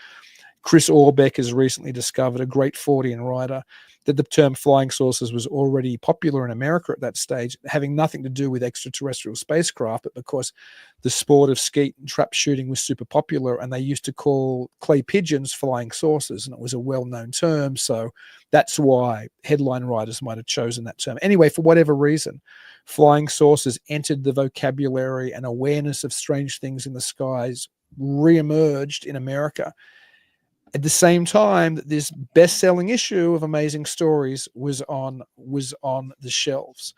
Chris Orbeck has recently discovered, a great Fortean writer, that the term flying saucers was already popular in America at that stage, having nothing to do with extraterrestrial spacecraft, but because the sport of skeet and trap shooting was super popular, and they used to call clay pigeons flying saucers, and it was a well-known term. So that's why headline writers might have chosen that term. Anyway, for whatever reason, flying saucers entered the vocabulary, and awareness of strange things in the skies re-emerged in America at the same time that this best-selling issue of Amazing Stories was on the shelves.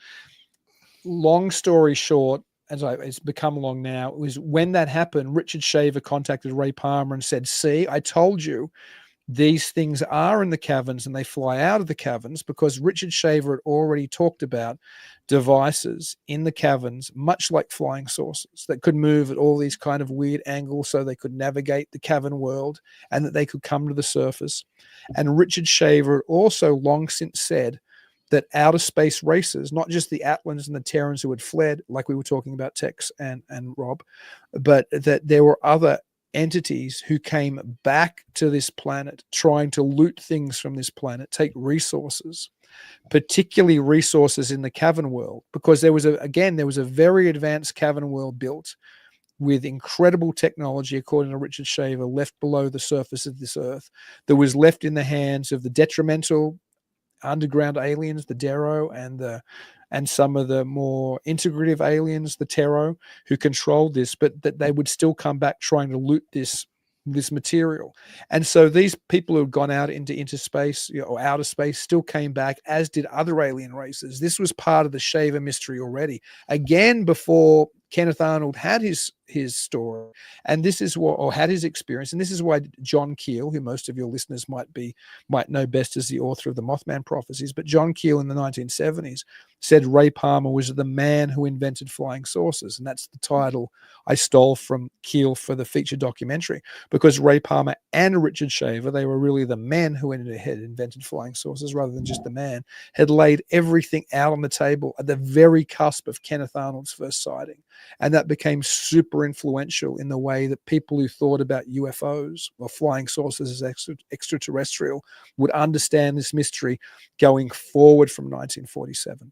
Long story short, it's become long now, it was when that happened, Richard Shaver contacted Ray Palmer and said, "See, I told you these things are in the caverns and they fly out of the caverns," because Richard Shaver had already talked about devices in the caverns, much like flying saucers, that could move at all these kind of weird angles so they could navigate the cavern world and that they could come to the surface. And Richard Shaver had also long since said that outer space races, not just the Atlans and the Terrans who had fled, like we were talking about Tex and Rob, but that there were other entities who came back to this planet trying to loot things from this planet, take resources, particularly resources in the cavern world, because there was a very advanced cavern world built with incredible technology, according to Richard Shaver, left below the surface of this earth, that was left in the hands of the detrimental underground aliens, the Dero, and some of the more integrative aliens, the Tero, who controlled this, but that they would still come back trying to loot this material. And so these people who had gone out into space, or outer space, still came back, as did other alien races. This was part of the Shaver mystery already, again before Kenneth Arnold had his story, and this is what, or had his experience, and this is why John Keel, who most of your listeners might know best as the author of the Mothman Prophecies, but John Keel in the 1970s said Ray Palmer was the man who invented flying saucers, and that's the title I stole from Keel for the feature documentary, because Ray Palmer and Richard Shaver, they were really the men who had invented flying saucers rather than just the man, had laid everything out on the table at the very cusp of Kenneth Arnold's first sighting. And that became super super influential in the way that people who thought about UFOs or flying saucers as extraterrestrial would understand this mystery going forward from 1947.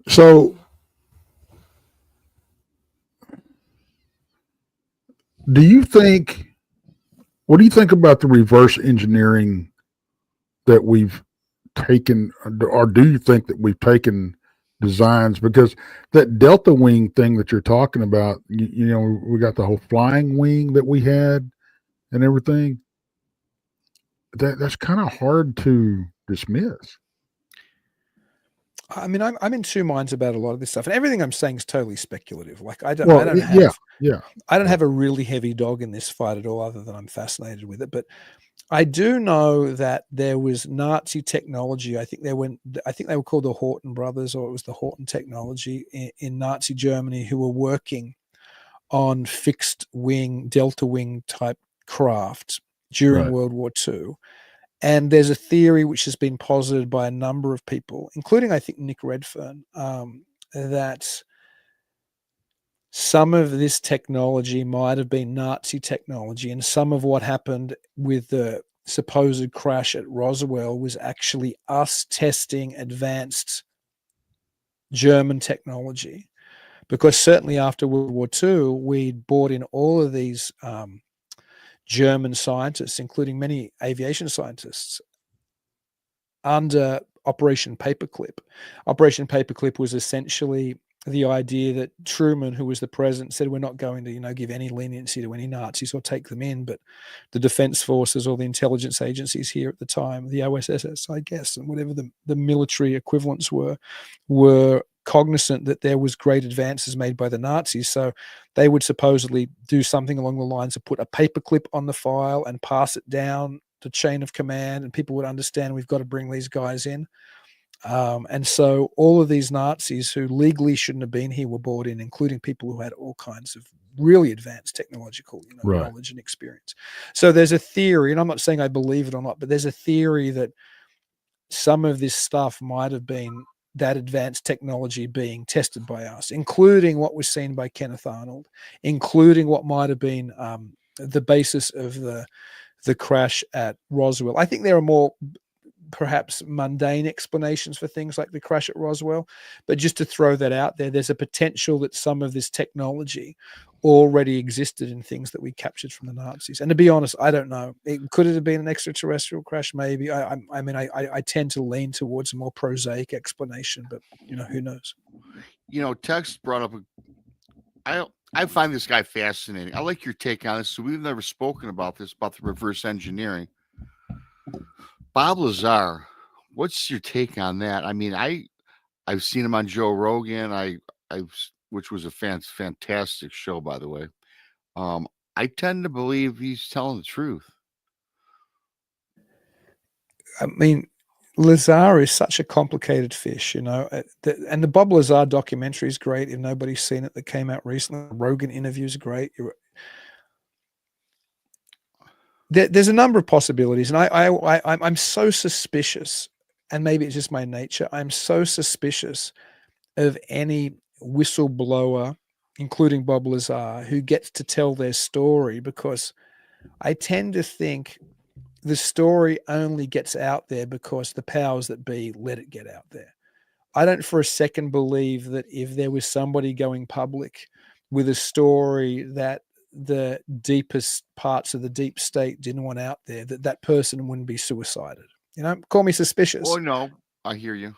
So, what do you think about the reverse engineering that we've taken, or do you think that we've taken designs? Because that Delta wing thing that you're talking about, you know, we got the whole flying wing that we had and everything. That's kind of hard to dismiss. I mean, I'm in two minds about a lot of this stuff, and everything I'm saying is totally speculative. Like I don't have a really heavy dog in this fight at all, other than I'm fascinated with it. But I do know that there was Nazi technology. I think they were called the Horton brothers, or it was the Horton technology in Nazi Germany, who were working on fixed wing, delta wing type craft during World War II. And there's a theory which has been posited by a number of people, including, I think, Nick Redfern, that some of this technology might have been Nazi technology, and some of what happened with the supposed crash at Roswell was actually us testing advanced German technology. Because certainly after World War II, we'd brought in all of these German scientists, including many aviation scientists, under Operation Paperclip. Operation Paperclip was essentially the idea that Truman, who was the president, said we're not going to, give any leniency to any Nazis or take them in, but the defense forces or the intelligence agencies here at the time, the OSS, I guess, and whatever the military equivalents were cognizant that there was great advances made by the Nazis. So they would supposedly do something along the lines of put a paperclip on the file and pass it down the chain of command, and people would understand we've got to bring these guys in. And so all of these Nazis who legally shouldn't have been here were brought in, including people who had all kinds of really advanced technological knowledge and experience. So there's a theory, and I'm not saying I believe it or not, but there's a theory that some of this stuff might have been that advanced technology being tested by us, including what was seen by Kenneth Arnold, including what might have been the basis of the crash at Roswell. I think there are more perhaps mundane explanations for things like the crash at Roswell, but just to throw that out there, there's a potential that some of this technology already existed in things that we captured from the Nazis. And to be honest, I don't know. Could it have been an extraterrestrial crash? Maybe. I tend to lean towards a more prosaic explanation, but who knows? Tex brought up I find this guy fascinating. I like your take on this. So we've never spoken about this, about the reverse engineering. Bob Lazar, what's your take on that? I mean, I've seen him on Joe Rogan. Which was a fantastic show, by the way. I tend to believe he's telling the truth. I mean, Lazar is such a complicated fish, and the Bob Lazar documentary is great. If nobody's seen it, that came out recently. Rogan interview is great. There's a number of possibilities, and I'm so suspicious, and maybe it's just my nature. I'm so suspicious of any whistleblower, including Bob Lazar, who gets to tell their story, because I tend to think the story only gets out there because the powers that be let it get out there. I don't for a second believe that if there was somebody going public with a story that the deepest parts of the deep state didn't want out there, that person wouldn't be suicided. Call me suspicious. Oh, no, I hear you.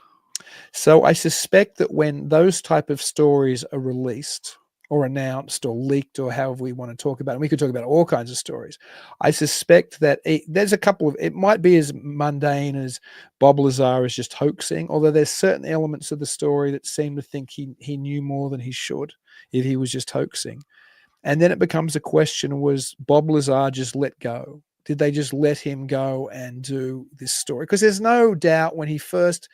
So I suspect that when those type of stories are released or announced or leaked, or however we want to talk about it, and we could talk about all kinds of stories, I suspect that there's a couple of, it might be as mundane as Bob Lazar is just hoaxing, although there's certain elements of the story that seem to think he knew more than he should if he was just hoaxing. And then it becomes a question, was Bob Lazar just let go? Did they just let him go and do this story? Because there's no doubt when he first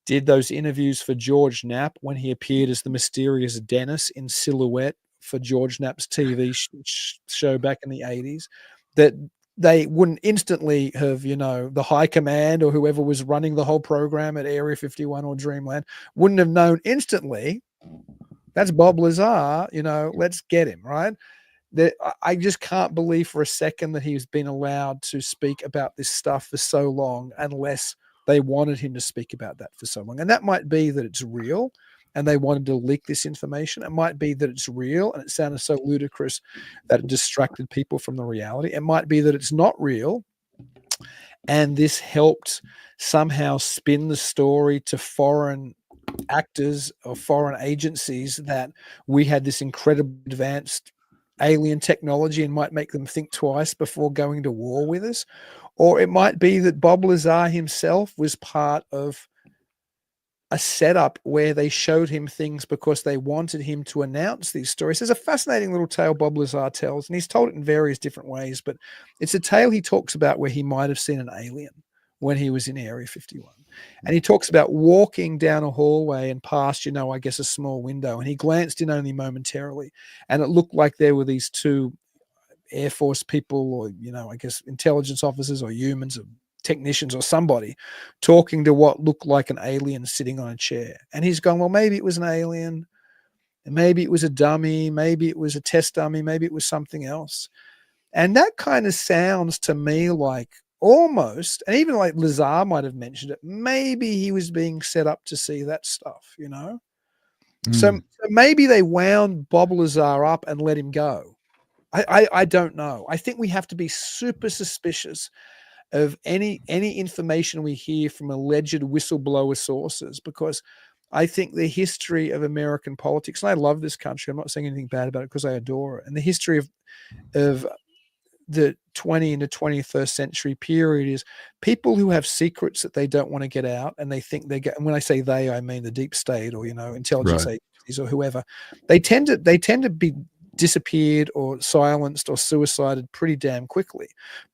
did those interviews for George Knapp, when he appeared as the mysterious Dennis in silhouette for George Knapp's TV show back in the 80s, that they wouldn't instantly have, the high command or whoever was running the whole program at Area 51 or Dreamland wouldn't have known instantly That's Bob Lazar, let's get him, right? I just can't believe for a second that he's been allowed to speak about this stuff for so long unless they wanted him to speak about that for so long. And that might be that it's real and they wanted to leak this information. It might be that it's real and it sounded so ludicrous that it distracted people from the reality. It might be that it's not real and this helped somehow spin the story to foreign actors or foreign agencies that we had this incredibly advanced alien technology and might make them think twice before going to war with us. Or it might be that Bob Lazar himself was part of a setup where they showed him things because they wanted him to announce these stories. There's a fascinating little tale Bob Lazar tells, and he's told it in various different ways, but it's a tale he talks about where he might have seen an alien when he was in Area 51. And he talks about walking down a hallway and past, I guess a small window, and he glanced in only momentarily, and it looked like there were these two Air Force people or, I guess intelligence officers or humans or technicians or somebody talking to what looked like an alien sitting on a chair. And he's gone, well, maybe it was an alien, and maybe it was a dummy, maybe it was a test dummy, maybe it was something else. And that kind of sounds to me like almost, and even like Lazar might have mentioned it, maybe he was being set up to see that stuff, So maybe they wound Bob Lazar up and let him go. I don't know. I think we have to be super suspicious of any information we hear from alleged whistleblower sources, because I think the history of American politics, and I love this country, I'm not saying anything bad about it because I adore it, and the history of the 20th and the 21st century period is people who have secrets that they don't want to get out, and they think they get, and when I say they, I mean the deep state or intelligence agencies or whoever, they tend to be disappeared or silenced or suicided pretty damn quickly.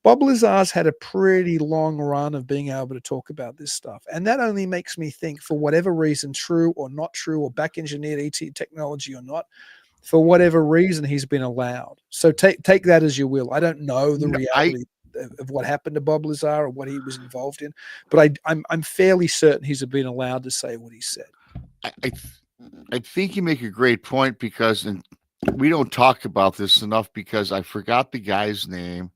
Bob Lazar's had a pretty long run of being able to talk about this stuff, and that only makes me think, for whatever reason, true or not true, or back engineered ET technology or not, for whatever reason he's been allowed. So take that as you will. I don't know the reality of what happened to Bob Lazar or what he was involved in, but I'm fairly certain he's been allowed to say what he said. I think you make a great point, because we don't talk about this enough, because I forgot the guy's name.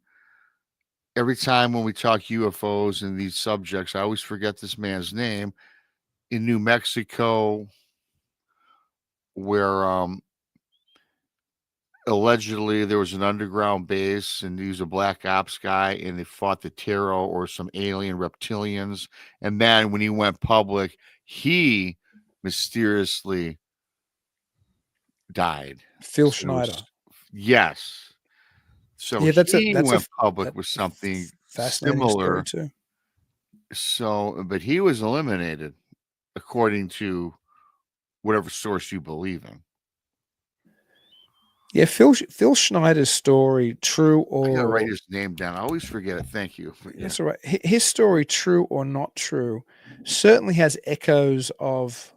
Every time when we talk UFOs and these subjects, I always forget this man's name. In New Mexico, where allegedly there was an underground base and he was a black ops guy and they fought the Terror or some alien reptilians. And then when he went public, he mysteriously died. Phil Schneider. Yes. So yeah, he went public with something similar too. So, but he was eliminated according to whatever source you believe in. Yeah, Phil Schneider's story, true or... I gotta write his name down. I always forget it. Thank you. Yeah. That's all right. His story, true or not true, certainly has echoes of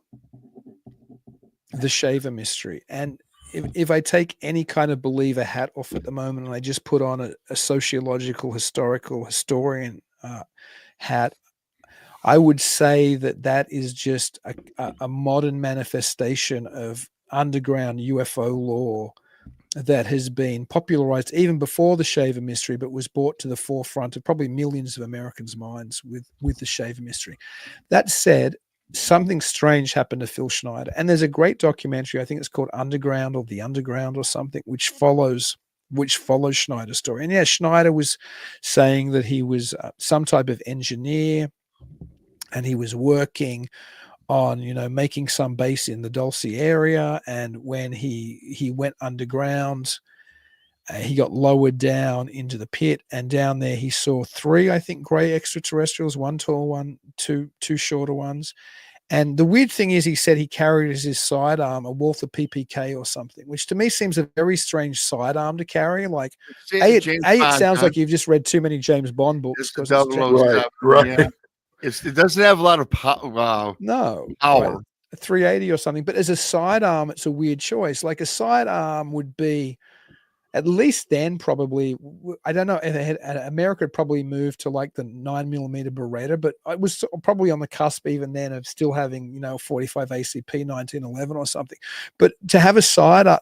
the Shaver mystery. And if I take any kind of believer hat off at the moment and I just put on a sociological, historian hat, I would say that is just a modern manifestation of underground UFO lore that has been popularized even before the Shaver mystery, but was brought to the forefront of probably millions of Americans' minds with the Shaver mystery. That said, something strange happened to Phil Schneider. And there's a great documentary, I think it's called Underground or The Underground or something, which follows Schneider's story. And yeah, Schneider was saying that he was some type of engineer and he was working on, making some base in the Dulce area. And when he went underground, he got lowered down into the pit, and down there he saw 3, I think, gray extraterrestrials, 1 tall one, two shorter ones. And the weird thing is, he said he carried as his sidearm a Walther PPK or something, which to me seems a very strange sidearm to carry. Like, it sounds like you've just read too many James Bond books. Right. Yeah. It doesn't have a lot of power. No. Power. A 380 or something. But as a sidearm, it's a weird choice. Like a sidearm would be, at least then probably, I don't know, America had probably moved to like the 9mm Beretta, but I was probably on the cusp even then of still having, 45 ACP 1911 or something. But to have a sidearm,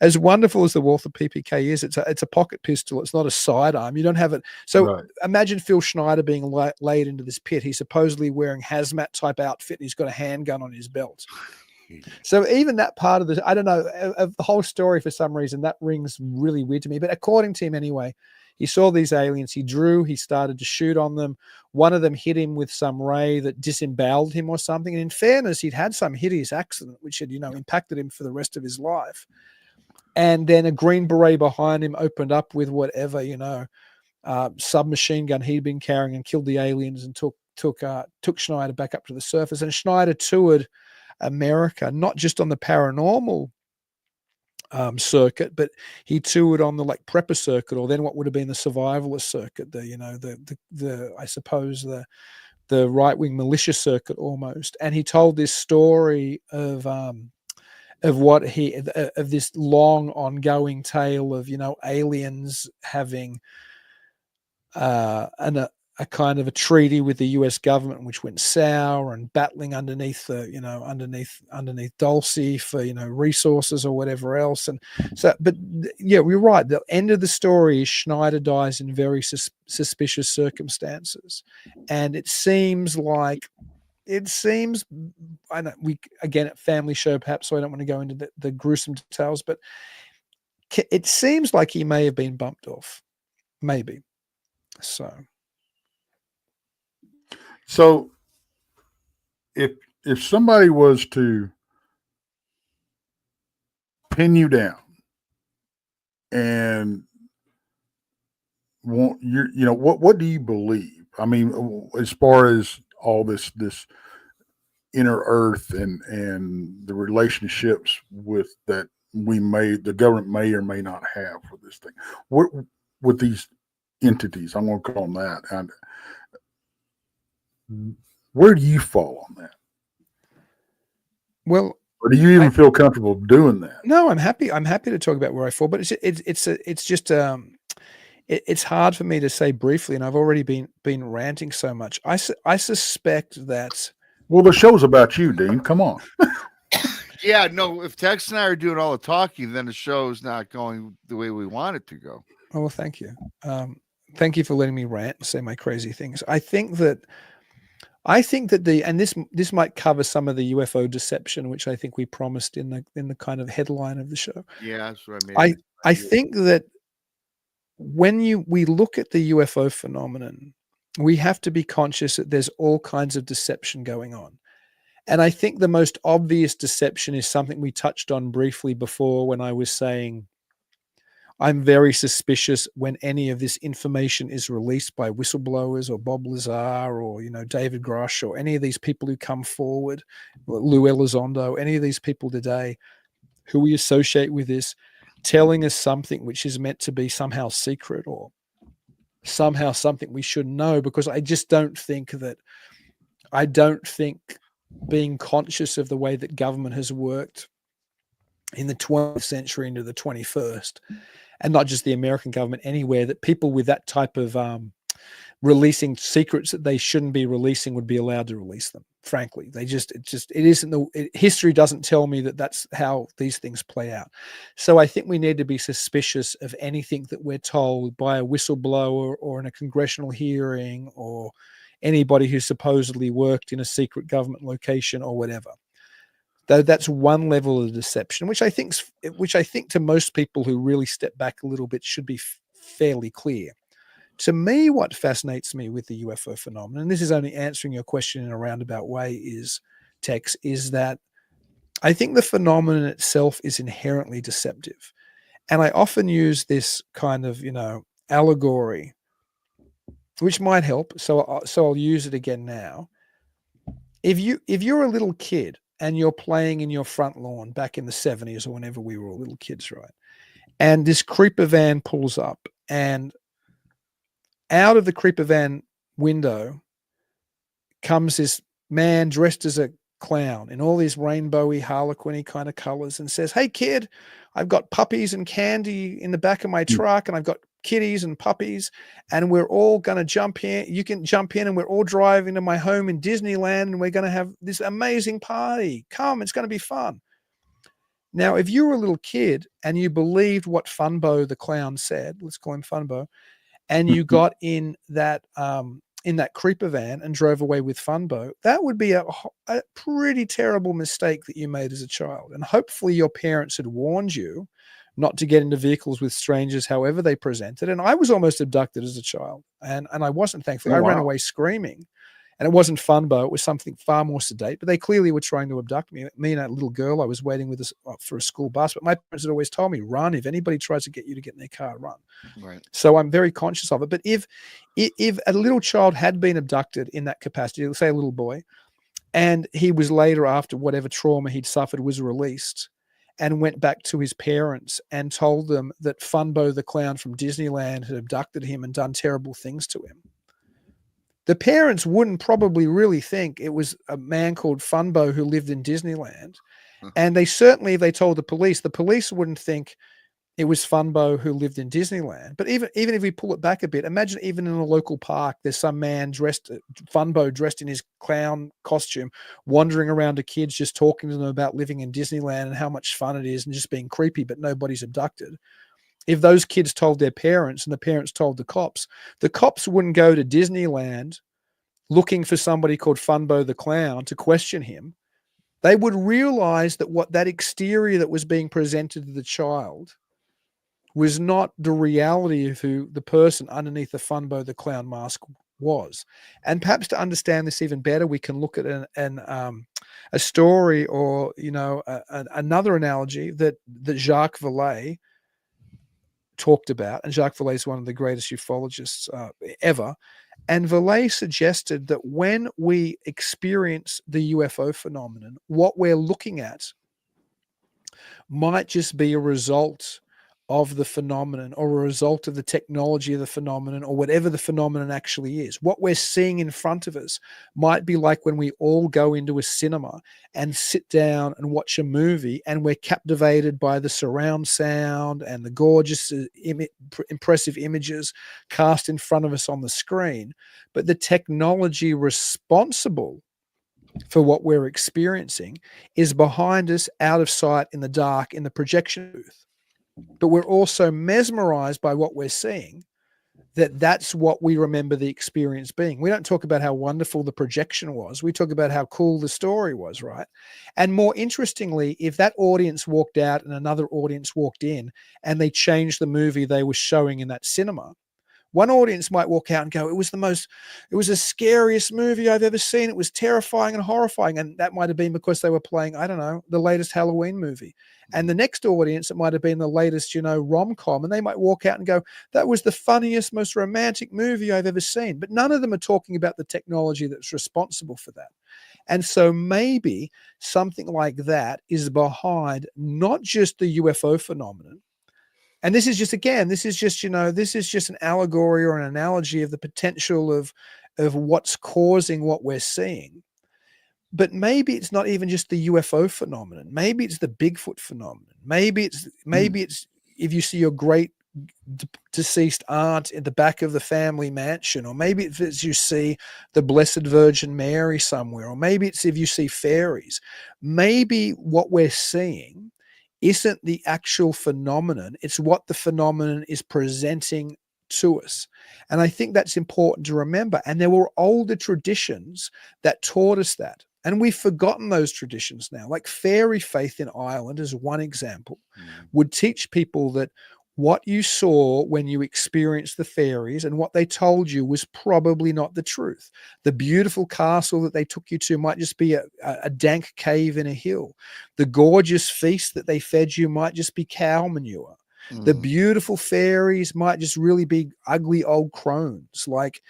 as wonderful as the Walther PPK is, it's a pocket pistol. It's not a sidearm. You don't have it. So Right. Imagine Phil Schneider being laid into this pit. He's supposedly wearing hazmat type outfit, and he's got a handgun on his belt. So even that part of the, I don't know, of the whole story, for some reason, that rings really weird to me. But according to him anyway, he saw these aliens, he started to shoot on them. One of them hit him with some ray that disemboweled him or something. And in fairness, he'd had some hideous accident, which had, impacted him for the rest of his life. And then a Green Beret behind him opened up with whatever, submachine gun he'd been carrying and killed the aliens and took Schneider back up to the surface. And Schneider toured America, not just on the paranormal circuit, but he toured on the like prepper circuit, or then what would have been the survivalist circuit, the I suppose the right-wing militia circuit almost. And he told this story of this long ongoing tale of aliens having a kind of a treaty with the US government, which went sour, and battling underneath underneath Dulce for, resources or whatever else. And so, but yeah, we're right. The end of the story is Schneider dies in very suspicious circumstances. And it seems, I know we, again, at family show, perhaps, so I don't want to go into the gruesome details, but it seems like he may have been bumped off. Maybe. So if somebody was to pin you down and want what do you believe? I mean, as far as all this inner earth and the relationships with that the government may or may not have with this thing. What with these entities, I'm going to call them that. And where do you fall on that? Well, or do you even feel comfortable doing that? No, I'm happy to talk about where I fall, but it's hard for me to say briefly, and I've already been ranting so much. I suspect that. Well, the show's about you, Dean. Come on. Yeah, no. If Tex and I are doing all the talking, then the show's not going the way we want it to go. Oh, well, thank you. Thank you for letting me rant and say my crazy things. I think that this might cover some of the UFO deception, which I think we promised in the kind of headline of the show. Yeah, that's what I mean. I think that when we look at the UFO phenomenon, we have to be conscious that there's all kinds of deception going on. And I think the most obvious deception is something we touched on briefly before, when I was saying I'm very suspicious when any of this information is released by whistleblowers or Bob Lazar or, David Grush or any of these people who come forward, Lou Elizondo, any of these people today who we associate with this, telling us something which is meant to be somehow secret or somehow something we should know, because I don't think being conscious of the way that government has worked in the 20th century into the 21st, and not just the American government, anywhere, that people with that type of releasing secrets that they shouldn't be releasing would be allowed to release them. Frankly, history doesn't tell me that that's how these things play out. So I think we need to be suspicious of anything that we're told by a whistleblower or in a congressional hearing or anybody who supposedly worked in a secret government location or whatever. Though that's one level of deception, which I think to most people who really step back a little bit should be fairly clear. To me, what fascinates me with the UFO phenomenon, and this is only answering your question in a roundabout way, is that I think the phenomenon itself is inherently deceptive. And I often use this kind of, allegory, which might help. So I'll use it again now. If you're a little kid and you're playing in your front lawn back in the 70s or whenever we were all little kids, right? And this creeper van pulls up, and out of the creeper van window comes this man dressed as a clown in all these rainbowy, harlequiny kind of colors and says, "Hey kid, I've got puppies and candy in the back of my truck, and I've got kitties and puppies, and we're all going to jump in. You can jump in, and we're all driving to my home in Disneyland, and we're going to have this amazing party. Come, it's going to be fun." Now, if you were a little kid and you believed what Funbo the clown said, let's call him Funbo, and you got in that creeper van and drove away with Funbo, that would be a pretty terrible mistake that you made as a child. And hopefully your parents had warned you not to get into vehicles with strangers, however they presented. And I was almost abducted as a child, and I wasn't, thankfully. Oh, I ran wow. away screaming. And it wasn't Funbo. It was something far more sedate. But they clearly were trying to abduct me. Me and a little girl I was waiting with for a school bus. But my parents had always told me, run. If anybody tries to get you to get in their car, run. Right. So I'm very conscious of it. But if a little child had been abducted in that capacity, let's say a little boy, and he was later, after whatever trauma he'd suffered, was released and went back to his parents and told them that Funbo the clown from Disneyland had abducted him and done terrible things to him, the parents wouldn't probably really think it was a man called Funbo who lived in Disneyland. And they certainly, if they told the police wouldn't think it was Funbo who lived in Disneyland. But even if we pull it back a bit, imagine even in a local park, there's some man Funbo dressed in his clown costume, wandering around to kids, just talking to them about living in Disneyland and how much fun it is and just being creepy, but nobody's abducted. If those kids told their parents and the parents told the cops wouldn't go to Disneyland looking for somebody called Funbo the clown to question him. They would realize that that exterior that was being presented to the child was not the reality of who the person underneath the Funbo the clown mask was. And perhaps to understand this even better, we can look at a story, or another analogy that Jacques Vallée talked about. And Jacques Vallée is one of the greatest ufologists ever. And Vallée suggested that when we experience the UFO phenomenon, what we're looking at might just be a result of the phenomenon, or a result of the technology of the phenomenon, or whatever the phenomenon actually is. What we're seeing in front of us might be like when we all go into a cinema and sit down and watch a movie, and we're captivated by the surround sound and the gorgeous, impressive images cast in front of us on the screen. But the technology responsible for what we're experiencing is behind us, out of sight, in the dark, in the projection booth. But we're also mesmerized by what we're seeing, that's what we remember the experience being. We don't talk about how wonderful the projection was. We talk about how cool the story was, right? And more interestingly, if that audience walked out and another audience walked in and they changed the movie they were showing in that cinema, one audience might walk out and go, it was the scariest movie I've ever seen. It was terrifying and horrifying. And that might have been because they were playing, I don't know, the latest Halloween movie. And the next audience, it might have been the latest, rom-com. And they might walk out and go, that was the funniest, most romantic movie I've ever seen. But none of them are talking about the technology that's responsible for that. And so maybe something like that is behind not just the UFO phenomenon. And this is just an allegory or an analogy of the potential of what's causing what we're seeing. But maybe it's not even just the UFO phenomenon. Maybe it's the Bigfoot phenomenon. Maybe it's if you see your great deceased aunt in the back of the family mansion, or maybe it's you see the Blessed Virgin Mary somewhere, or maybe it's if you see fairies. Maybe what we're seeing isn't the actual phenomenon, it's what the phenomenon is presenting to us. And I think that's important to remember. And there were older traditions that taught us that. And we've forgotten those traditions now. Like fairy faith in Ireland, as one example, would teach people that what you saw when you experienced the fairies and what they told you was probably not the truth. The beautiful castle that they took you to might just be a dank cave in a hill. The gorgeous feast that they fed you might just be cow manure. The beautiful fairies might just really be ugly old crones. Like,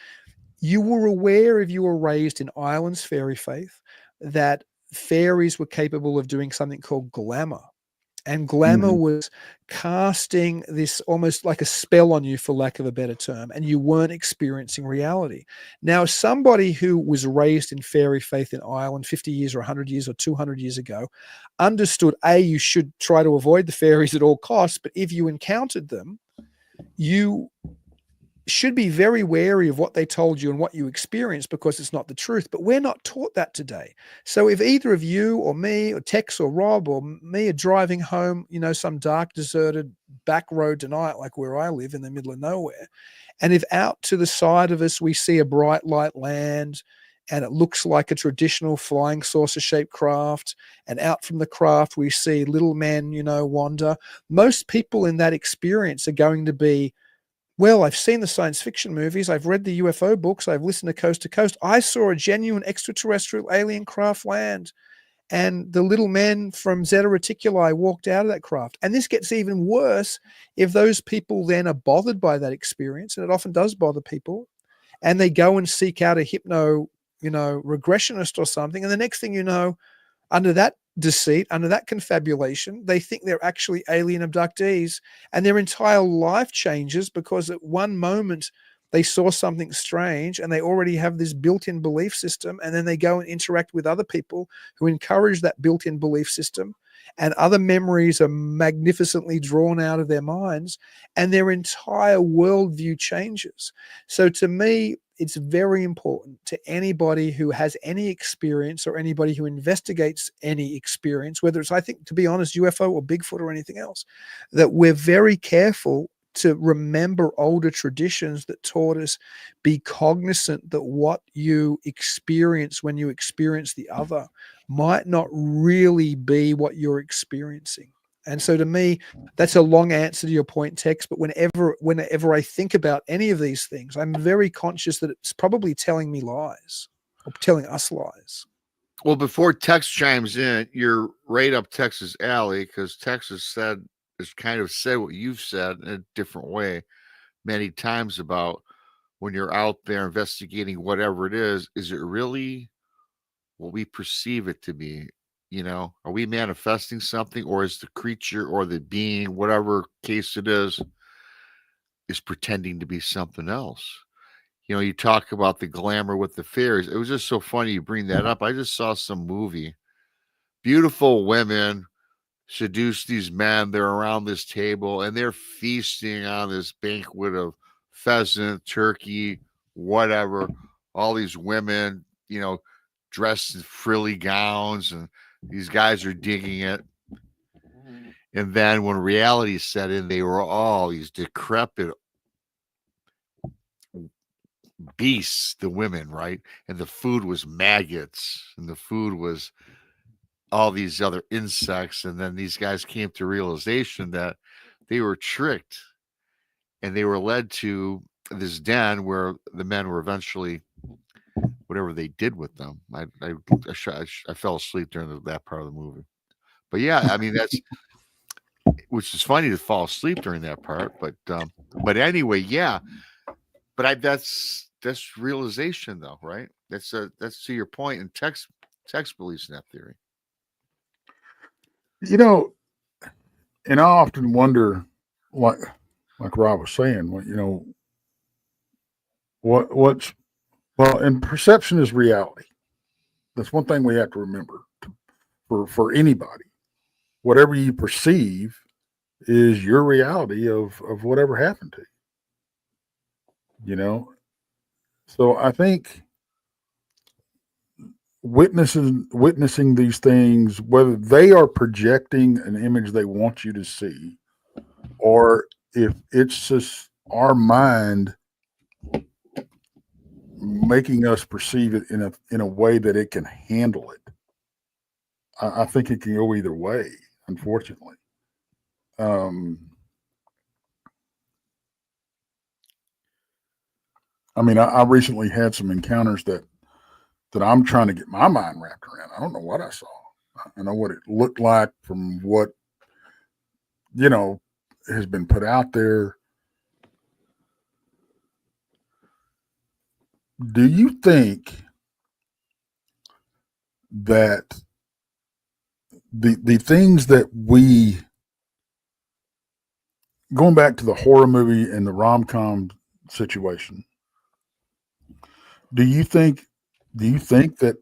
you were aware, if you were raised in Ireland's fairy faith, that fairies were capable of doing something called glamour. And glamour was casting this almost like a spell on you, for lack of a better term, and you weren't experiencing reality. Now, somebody who was raised in fairy faith in Ireland 50 years or 100 years or 200 years ago understood, you should try to avoid the fairies at all costs, but if you encountered them, you should be very wary of what they told you and what you experienced, because it's not the truth. But we're not taught that today. So if either of you or me or Tex or Rob or me are driving home, some dark, deserted back road tonight, like where I live in the middle of nowhere, and if out to the side of us we see a bright light land and it looks like a traditional flying saucer shaped craft, and out from the craft we see little men, wander, most people in that experience are going to be, well, I've seen the science fiction movies, I've read the UFO books, I've listened to Coast to Coast. I saw a genuine extraterrestrial alien craft land, and the little men from Zeta Reticuli walked out of that craft. And this gets even worse if those people then are bothered by that experience, and it often does bother people, and they go and seek out a regressionist or something, and the next thing you know, under that deceit, under that confabulation, they think they're actually alien abductees, and their entire life changes because at one moment they saw something strange and they already have this built-in belief system, and then they go and interact with other people who encourage that built-in belief system, and other memories are magnificently drawn out of their minds, and their entire worldview changes. So to me, it's very important to anybody who has any experience or anybody who investigates any experience, whether it's, I think, to be honest, UFO or Bigfoot or anything else, that we're very careful to remember older traditions that taught us, be cognizant that what you experience when you experience the other might not really be what you're experiencing. And so to me, that's a long answer to your point, Tex, but whenever I think about any of these things, I'm very conscious that it's probably telling me lies or telling us lies. Well, before Tex chimes in, you're right up Tex's alley, because Tex has kind of said what you've said in a different way many times about when you're out there investigating whatever it is it really what we perceive it to be? Are we manifesting something, or is the creature or the being, whatever case it is pretending to be something else? You talk about the glamour with the fairies. It was just so funny you bring that up. I just saw some movie. Beautiful women seduce these men. They're around this table and they're feasting on this banquet of pheasant, turkey, whatever. All these women, dressed in frilly gowns, and these guys are digging it. And then when reality set in, they were all these decrepit beasts, the women, right? And the food was maggots, and the food was all these other insects. And then these guys came to realization that they were tricked, and they were led to this den where the men were eventually, whatever they did with them. I fell asleep during that part of the movie. But yeah, I mean, that's, which is funny to fall asleep during that part. But anyway, yeah. But that's realization, though, right? That's to your point, and Tex believes in that theory. And I often wonder, like Rob was saying, and perception is reality. That's one thing we have to remember for anybody. Whatever you perceive is your reality of whatever happened to you. So I think witnessing these things, whether they are projecting an image they want you to see, or if it's just our mind making us perceive it in a way that it can handle it, I think it can go either way, unfortunately. I mean, I recently had some encounters that I'm trying to get my mind wrapped around. I don't know what I saw. I know what it looked like from what, has been put out there. Do you think that the things that we going back to the horror movie and the rom-com situation, do you think that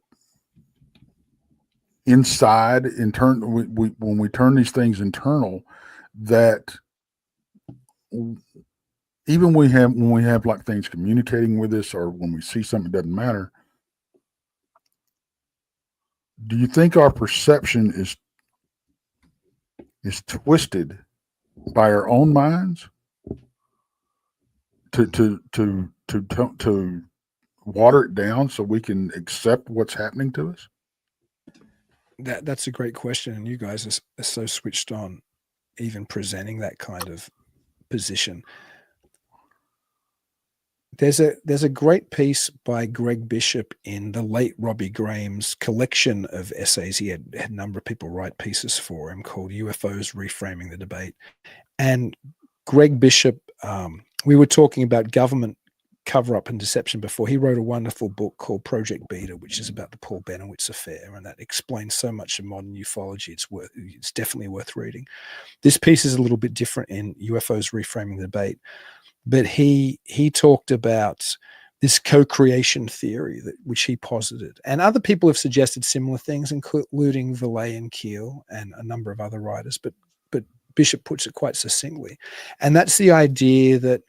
inside when we turn these things internal, that even when we have like things communicating with us, or when we see something that doesn't matter, do you think our perception is twisted by our own minds to water it down so we can accept what's happening to us? That's a great question, and you guys are so switched on, even presenting that kind of position. There's a great piece by Greg Bishop in the late Robbie Graham's collection of essays. He had a number of people write pieces for him called UFOs Reframing the Debate. And Greg Bishop, we were talking about government cover-up and deception before. He wrote a wonderful book called Project Beta, which is about the Paul Benowitz affair, and that explains so much of modern ufology. It's definitely worth reading. This piece is a little bit different in UFOs Reframing the Debate, but he talked about this co-creation theory which he posited, and other people have suggested similar things, including Valet and Keel and a number of other writers, but Bishop puts it quite succinctly, and that's the idea that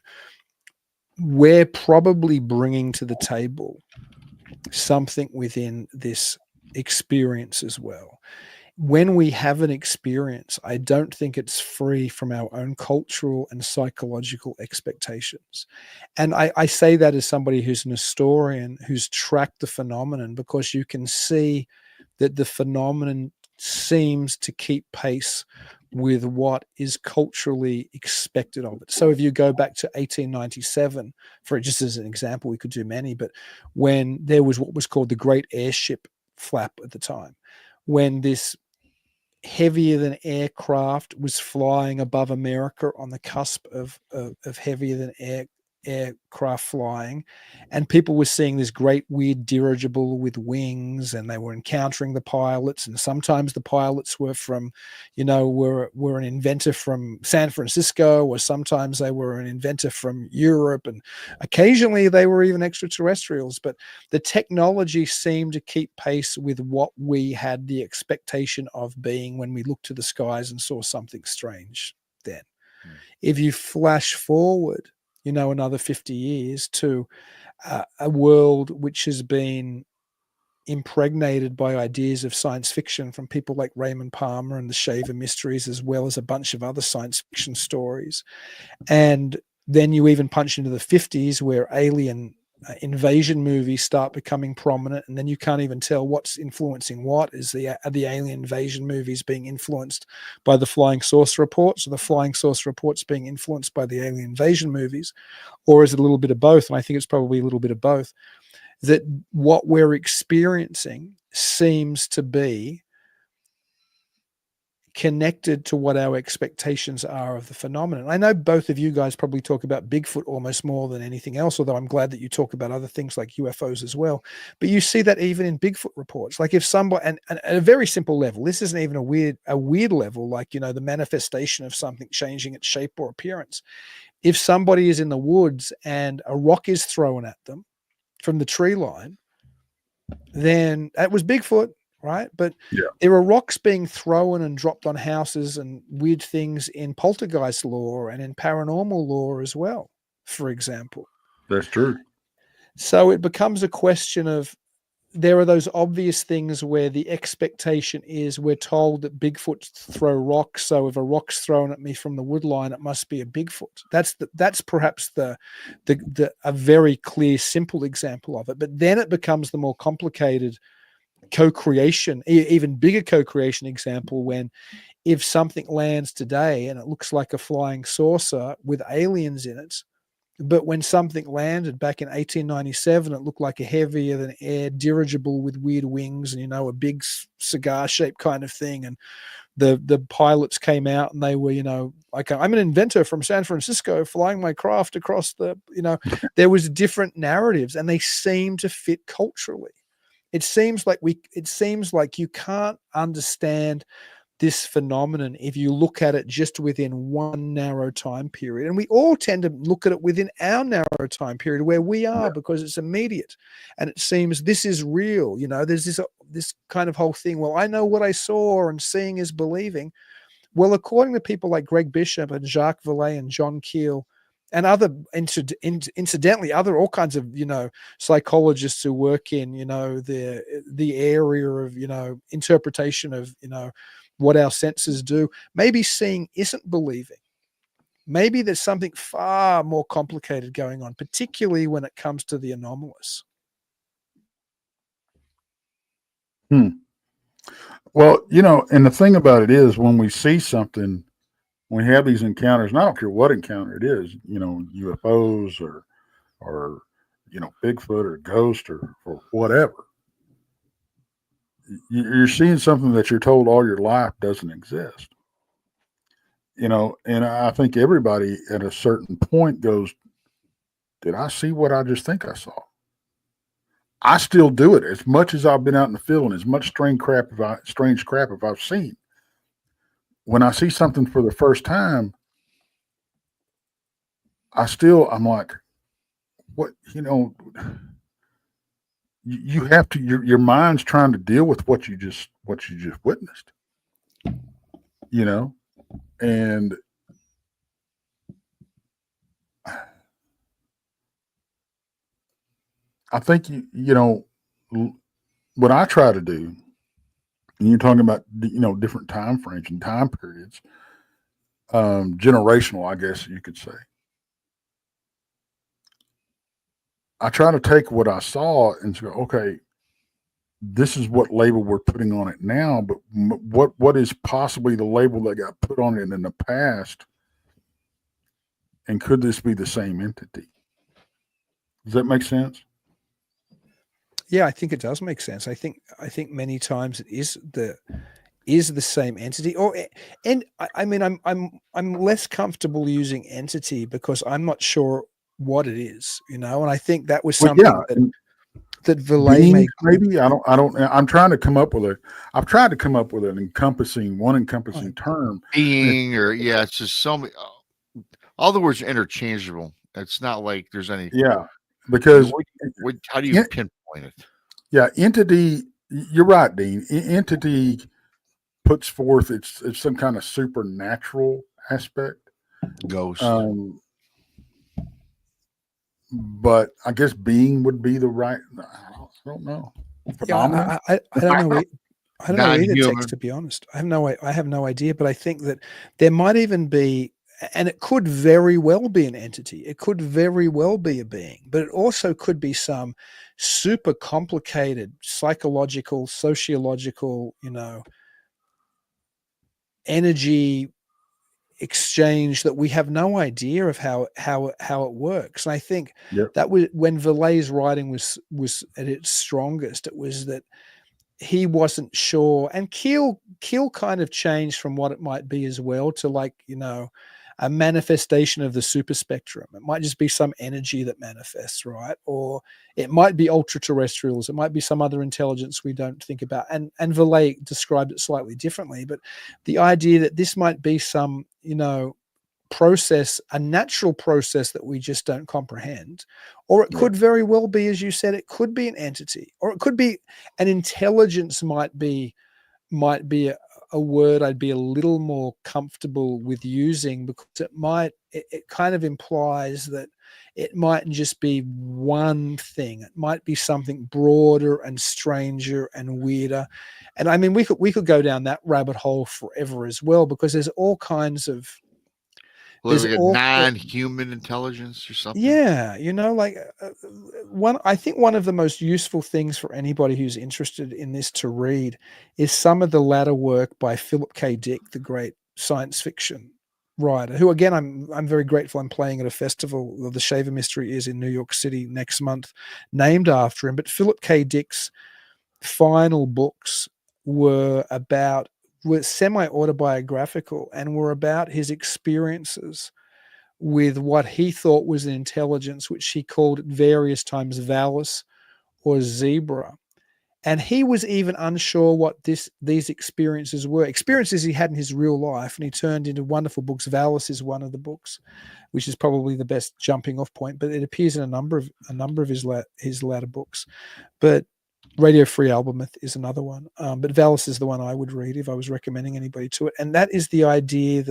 we're probably bringing to the table something within this experience as well. When we have an experience, I don't think it's free from our own cultural and psychological expectations. And I say that as somebody who's an historian who's tracked the phenomenon, because you can see that the phenomenon seems to keep pace with what is culturally expected of it. So if you go back to 1897, for just as an example, we could do many, but when there was what was called the Great Airship Flap at the time, when this heavier than aircraft was flying above America on the cusp of heavier than aircraft flying, and people were seeing this great weird dirigible with wings, and they were encountering the pilots, and sometimes the pilots were from, were an inventor from San Francisco, or sometimes they were an inventor from Europe, and occasionally they were even extraterrestrials. But the technology seemed to keep pace with what we had the expectation of being when we looked to the skies and saw something strange then. If you flash forward another 50 years to a world which has been impregnated by ideas of science fiction from people like Raymond Palmer and the Shaver Mysteries, as well as a bunch of other science fiction stories. And then you even punch into the 50s, where alien invasion movies start becoming prominent, and then you can't even tell what's influencing what. Is the alien invasion movies being influenced by the flying saucer reports, or the flying saucer reports being influenced by the alien invasion movies, or is it a little bit of both? And I think it's probably a little bit of both. That what we're experiencing seems to be connected to what our expectations are of the phenomenon. I know both of you guys probably talk about Bigfoot almost more than anything else, although I'm glad that you talk about other things like UFOs as well. But you see that even in Bigfoot reports. Like if somebody, and at a very simple level, this isn't even a weird level, like, the manifestation of something changing its shape or appearance. If somebody is in the woods and a rock is thrown at them from the tree line, then that was Bigfoot. Right. But there are rocks being thrown and dropped on houses and weird things in poltergeist lore and in paranormal lore as well, for example. That's true. So it becomes a question of, there are those obvious things where the expectation is we're told that Bigfoot throw rocks. So if a rock's thrown at me from the wood line, it must be a Bigfoot. That's perhaps a very clear, simple example of it. But then it becomes the more complicated co-creation, even bigger co-creation example, when if something lands today and it looks like a flying saucer with aliens in it, but when something landed back in 1897, it looked like a heavier than air dirigible with weird wings and a big cigar shaped kind of thing, and the pilots came out and they were like, I'm an inventor from San Francisco flying my craft across the there was different narratives, and they seem to fit culturally. It seems like you can't understand this phenomenon if you look at it just within one narrow time period. And we all tend to look at it within our narrow time period where we are, because it's immediate and it seems this is real. There's this kind of whole thing. Well, I know what I saw, and seeing is believing. Well, according to people like Greg Bishop and Jacques Vallée and John Keel and other, incidentally, all kinds of, psychologists who work in, the area of, interpretation of, what our senses do, maybe seeing isn't believing. Maybe there's something far more complicated going on, particularly when it comes to the anomalous. Well, and the thing about it is, when we see something, when we have these encounters, and I don't care what encounter it is, UFOs or Bigfoot or ghost or whatever, you're seeing something that you're told all your life doesn't exist. And I think everybody at a certain point goes, did I see what I just think I saw? I still do it as much as I've been out in the field, and as much strange crap as I've seen. When I see something for the first time, I'm like, what, you have to, your mind's trying to deal with what you just witnessed, and I think, what I try to do, and you're talking about, different time frames and time periods, generational, I guess you could say. I try to take what I saw and go, okay, this is what label we're putting on it now, but what is possibly the label that got put on it in the past? And could this be the same entity? Does that make sense? Yeah, I think it does make sense. I think many times it is the same entity, and I mean, I'm less comfortable using entity because I'm not sure what it is, and I think that was something that Vallée made. Maybe I'm trying to come up with I've tried to come up with an encompassing term. Being, or it's just so many. All the words are interchangeable. It's not like there's any. Yeah, because how do you pinpoint it? Yeah, entity. You're right, Dean. Entity puts forth it's some kind of supernatural aspect. Ghost. But I guess being would be the right. I don't know. Yeah, I don't know. I don't know either, Tex, to be honest. I have no idea. But I think that there might even be, and it could very well be an entity. It could very well be a being, but it also could be some super complicated psychological, sociological, energy exchange that we have no idea of how it works. And I think that was when Vallée's writing was at its strongest. It was that he wasn't sure, and Keel kind of changed from what it might be as well to, like, a manifestation of the super spectrum. It might just be some energy that manifests, right? Or it might be ultra terrestrials. It might be some other intelligence we don't think about. And Vallée described it slightly differently, but the idea that this might be some, process, a natural process that we just don't comprehend, or it could very well be, as you said, it could be an entity, or it could be an intelligence. Might be a word I'd be a little more comfortable with using, because it kind of implies that it mightn't just be one thing. It might be something broader and stranger and weirder. And I mean, we could go down that rabbit hole forever as well, because there's all kinds of, like a non-human intelligence or something. Yeah, I think one of the most useful things for anybody who's interested in this to read is some of the latter work by Philip K. Dick, the great science fiction writer, who, again, I'm very grateful I'm playing at a festival. The Shaver Mystery is in New York City next month, named after him. But Philip K. Dick's final books were semi-autobiographical and were about his experiences with what he thought was an intelligence, which he called at various times Valis or Zebra. And he was even unsure what these experiences were, experiences he had in his real life, and he turned into wonderful books. Valis is one of the books, which is probably the best jumping off point, but it appears in a number of his latter books. But Radio Free Albemuth is another one. But Valis is the one I would read if I was recommending anybody to it. And that is the idea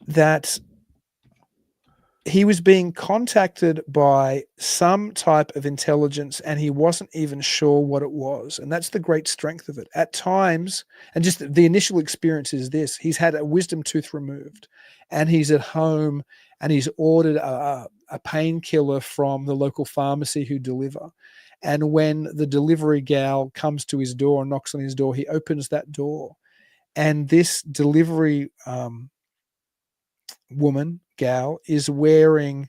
that he was being contacted by some type of intelligence and he wasn't even sure what it was. And that's the great strength of it. At times, and just the initial experience is this: he's had a wisdom tooth removed and he's at home and he's ordered a painkiller from the local pharmacy who deliver. And when the delivery gal comes to his door and knocks on his door, he opens that door. And this delivery gal is wearing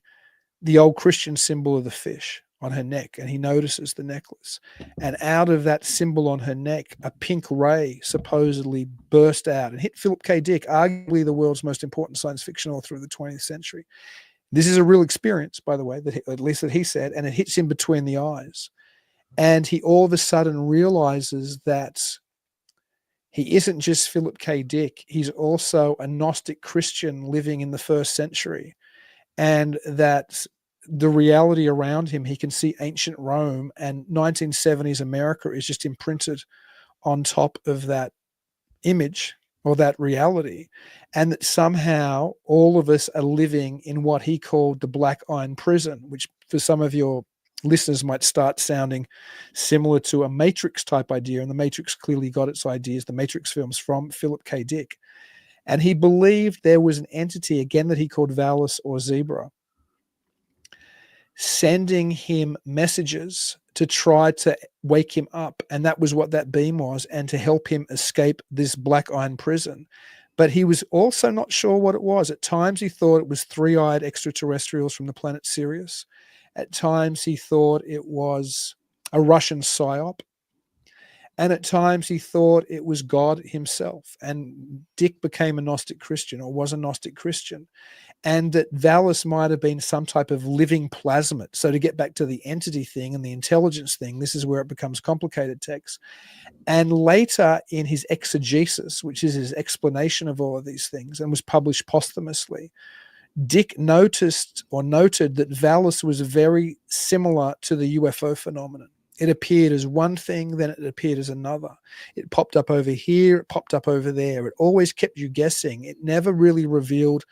the old Christian symbol of the fish on her neck, and he notices the necklace. And out of that symbol on her neck, a pink ray supposedly burst out and hit Philip K. Dick, arguably the world's most important science fiction author of the 20th century. This is a real experience, by the way, at least that he said, and it hits him between the eyes. And he all of a sudden realizes that he isn't just Philip K. Dick. He's also a Gnostic Christian living in the 1st century. And that the reality around him, he can see ancient Rome, and 1970s America is just imprinted on top of that image or that reality. And that somehow all of us are living in what he called the Black Iron Prison, which for some of your listeners might start sounding similar to a Matrix type idea. And the Matrix clearly got its ideas, the Matrix films, from Philip K. Dick. And he believed there was an entity, again, that he called Valis or Zebra, sending him messages to try to wake him up. And that was what that beam was, and to help him escape this Black Iron Prison. But he was also not sure what it was. At times he thought it was 3-eyed extraterrestrials from the planet Sirius. At times he thought it was a Russian psyop. And at times he thought it was God himself. And Dick became a Gnostic Christian, or was a Gnostic Christian. And that Valis might have been some type of living plasmid. So to get back to the entity thing and the intelligence thing, this is where it becomes complicated, Tex. And later in his exegesis, which is his explanation of all of these things, and was published posthumously, Dick noted that Valis was very similar to the UFO phenomenon. It appeared as one thing, then it appeared as another. It popped up over here, it popped up over there. It always kept you guessing. It never really revealed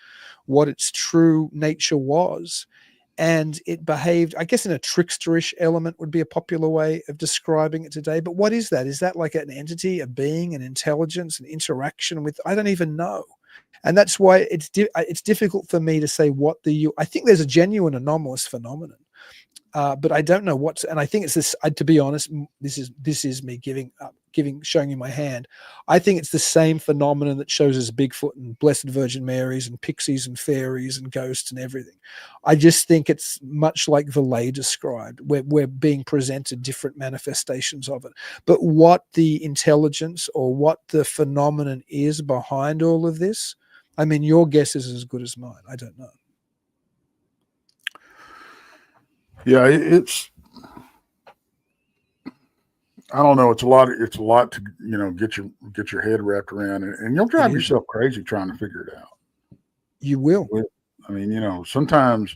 what its true nature was. And it behaved, I guess, in a tricksterish element would be a popular way of describing it today. But what is that? Is that like an entity, a being, an intelligence, an interaction with? I don't even know. And that's why it's difficult for me to say what I think there's a genuine anomalous phenomenon, but I don't know and I think it's this. To be honest, this is me showing you my hand. I think it's the same phenomenon that shows us Bigfoot and Blessed Virgin Marys and pixies and fairies and ghosts and everything. I just think it's much like Valet described. We're being presented different manifestations of it. But what the intelligence or what the phenomenon is behind all of this, I mean, your guess is as good as mine. I don't know. Yeah, I don't know. It's a lot to get your head wrapped around, and you'll drive yourself crazy trying to figure it out. You will. I mean, sometimes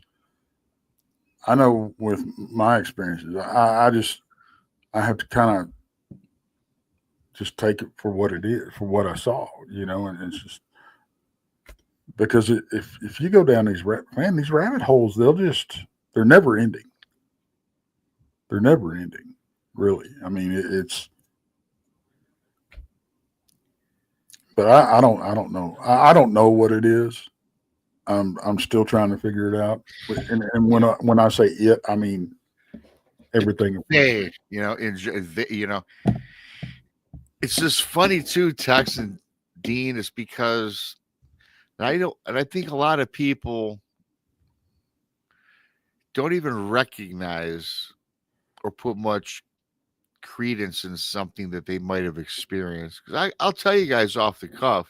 I know with my experiences, I have to kind of just take it for what it is, for what I saw, and it's just because if you go down these rabbit holes, they're never ending. They're never ending, really. I mean, but I don't know. I don't know what it is. I'm still trying to figure it out. And when I say it, I mean everything. It's just funny too, Tex and Dean, is because I think a lot of people don't even recognize or put much credence in something that they might have experienced. Because I'll tell you guys off the cuff,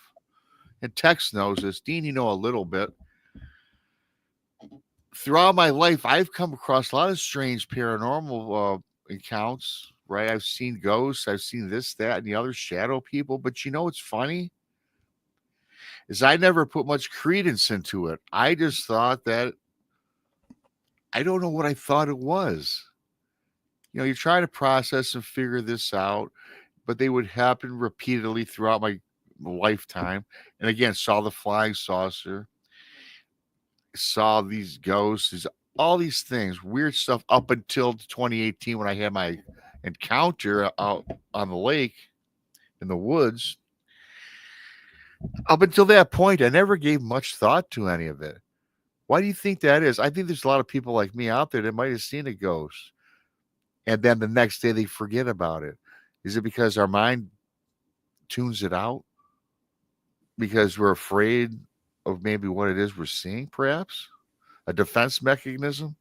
and Tex knows this, Dean, a little bit. Throughout my life, I've come across a lot of strange paranormal accounts, right? I've seen ghosts, I've seen this, that, and the other shadow people. But you know what's funny? Is I never put much credence into it. I just thought that I don't know what I thought it was. You know, you try to process and figure this out, but they would happen repeatedly throughout my lifetime. And again, saw the flying saucer, saw these ghosts, all these things, weird stuff up until 2018 when I had my encounter out on the lake in the woods. Up until that point, I never gave much thought to any of it. Why do you think that is? I think there's a lot of people like me out there that might have seen a ghost, and then the next day they forget about it. Is it because our mind tunes it out? Because we're afraid of maybe what it is we're seeing, perhaps? A defense mechanism?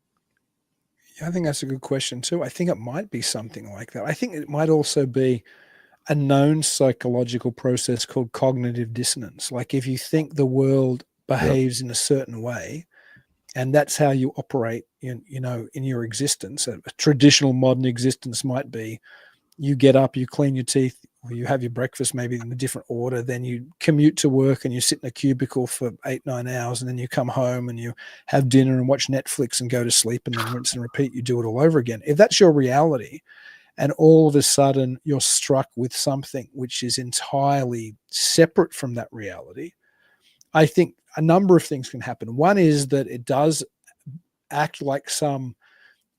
Yeah, I think that's a good question too. I think it might be something like that. I think it might also be a known psychological process called cognitive dissonance. Like if you think the world behaves in a certain way, and that's how you operate in your existence. A traditional modern existence might be you get up, you clean your teeth, or you have your breakfast maybe in a different order, then you commute to work and you sit in a cubicle for 8-9 hours, and then you come home and you have dinner and watch Netflix and go to sleep and then rinse and repeat. You do it all over again. If that's your reality, and all of a sudden you're struck with something which is entirely separate from that reality, I think a number of things can happen. One is that it does act like some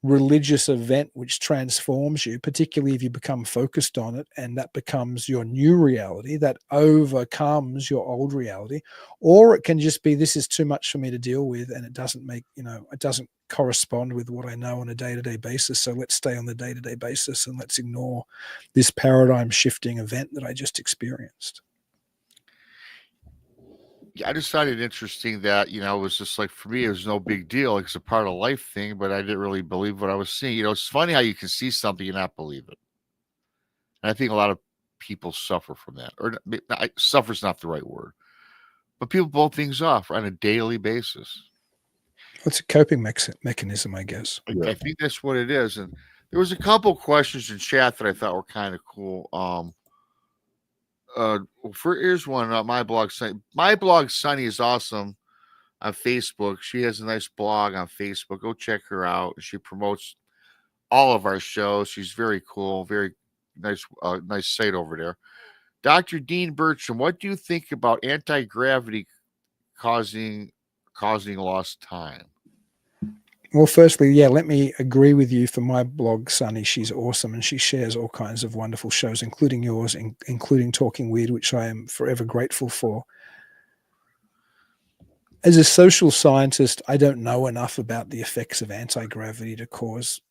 religious event which transforms you, particularly if you become focused on it and that becomes your new reality that overcomes your old reality. Or it can just be, this is too much for me to deal with, and it doesn't make, it doesn't correspond with what I know on a day-to-day basis. So let's stay on the day-to-day basis and let's ignore this paradigm shifting event that I just experienced. Yeah, I just found it interesting that, it was just like, for me, it was no big deal. It's a part of life thing, but I didn't really believe what I was seeing. It's funny how you can see something and not believe it. And I think a lot of people suffer from that. Or suffer's not the right word. But people blow things off on a daily basis. It's a coping mechanism, I guess. I think that's what it is. And there was a couple questions in chat that I thought were kind of cool. Here's one on my blog. My blog, Sunny, is awesome on Facebook. She has a nice blog on Facebook. Go check her out. She promotes all of our shows. She's very cool, very nice, nice site over there. Dr. Dean Bertram, what do you think about anti-gravity causing lost time? Well, firstly, let me agree with you. For my blog, Sunny, she's awesome, and she shares all kinds of wonderful shows, including yours, including Talking Weird, which I am forever grateful for. As a social scientist, I don't know enough about the effects of anti-gravity to cause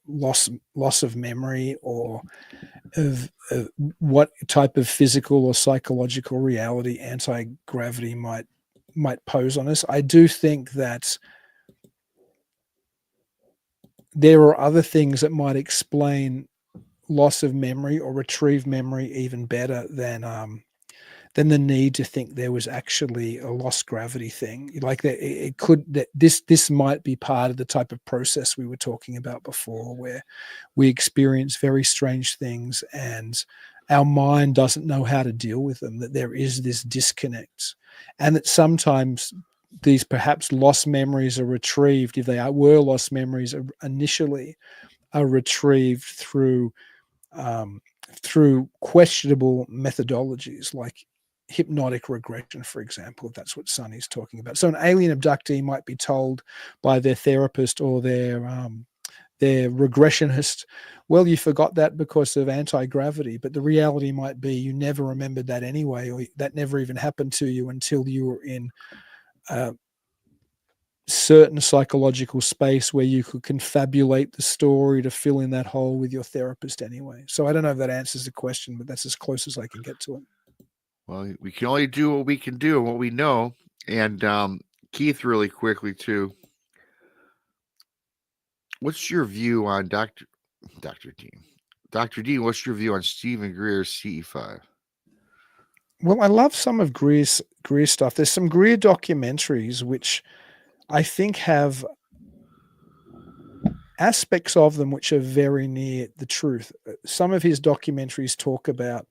loss of memory, or of what type of physical or psychological reality anti-gravity might pose on us. I do think that there are other things that might explain loss of memory or retrieve memory even better than the need to think there was actually a lost gravity thing. Like that, this might be part of the type of process we were talking about before, where we experience very strange things and our mind doesn't know how to deal with them. That there is this disconnect, and that sometimes these perhaps lost memories are retrieved, if they were lost memories initially, are retrieved through questionable methodologies like hypnotic regression, for example, if that's what Sunny's talking about. So an alien abductee might be told by their therapist or their regressionist, well, you forgot that because of anti-gravity, but the reality might be you never remembered that anyway, or that never even happened to you until you were in certain psychological space where you could confabulate the story to fill in that hole with your therapist anyway. So I don't know if that answers the question, but that's as close as I can get to it. Well, we can only do what we can do and what we know. And Keith, really quickly too, what's your view on Dr. Dean? Dr. Dean, what's your view on Stephen Greer's CE5? Well, I love some of Greer's stuff. There's some Greer documentaries which I think have aspects of them which are very near the truth. Some of his documentaries talk about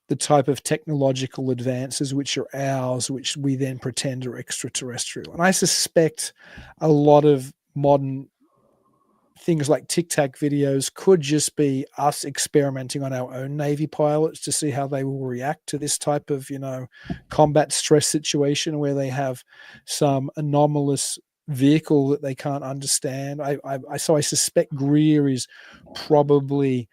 the type of technological advances which are ours, which we then pretend are extraterrestrial. And I suspect a lot of modern things like Tic Tac videos could just be us experimenting on our own Navy pilots to see how they will react to this type of, combat stress situation where they have some anomalous vehicle that they can't understand. So I suspect Greer is probably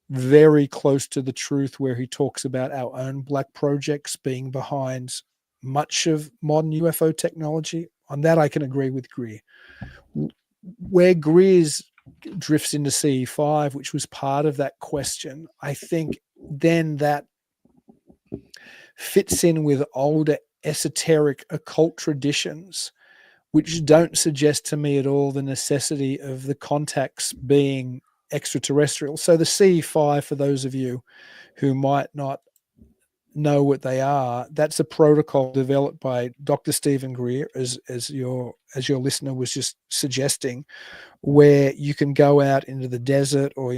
very close to the truth, where he talks about our own black projects being behind much of modern UFO technology. On that, I can agree with Greer. Where Greer's drifts into CE5, which was part of that question, I think then that fits in with older esoteric occult traditions, which don't suggest to me at all the necessity of the contacts being extraterrestrial. So the CE5, for those of you who might not know what they are, that's a protocol developed by Dr. Stephen Greer, as your listener was just suggesting, where you can go out into the desert or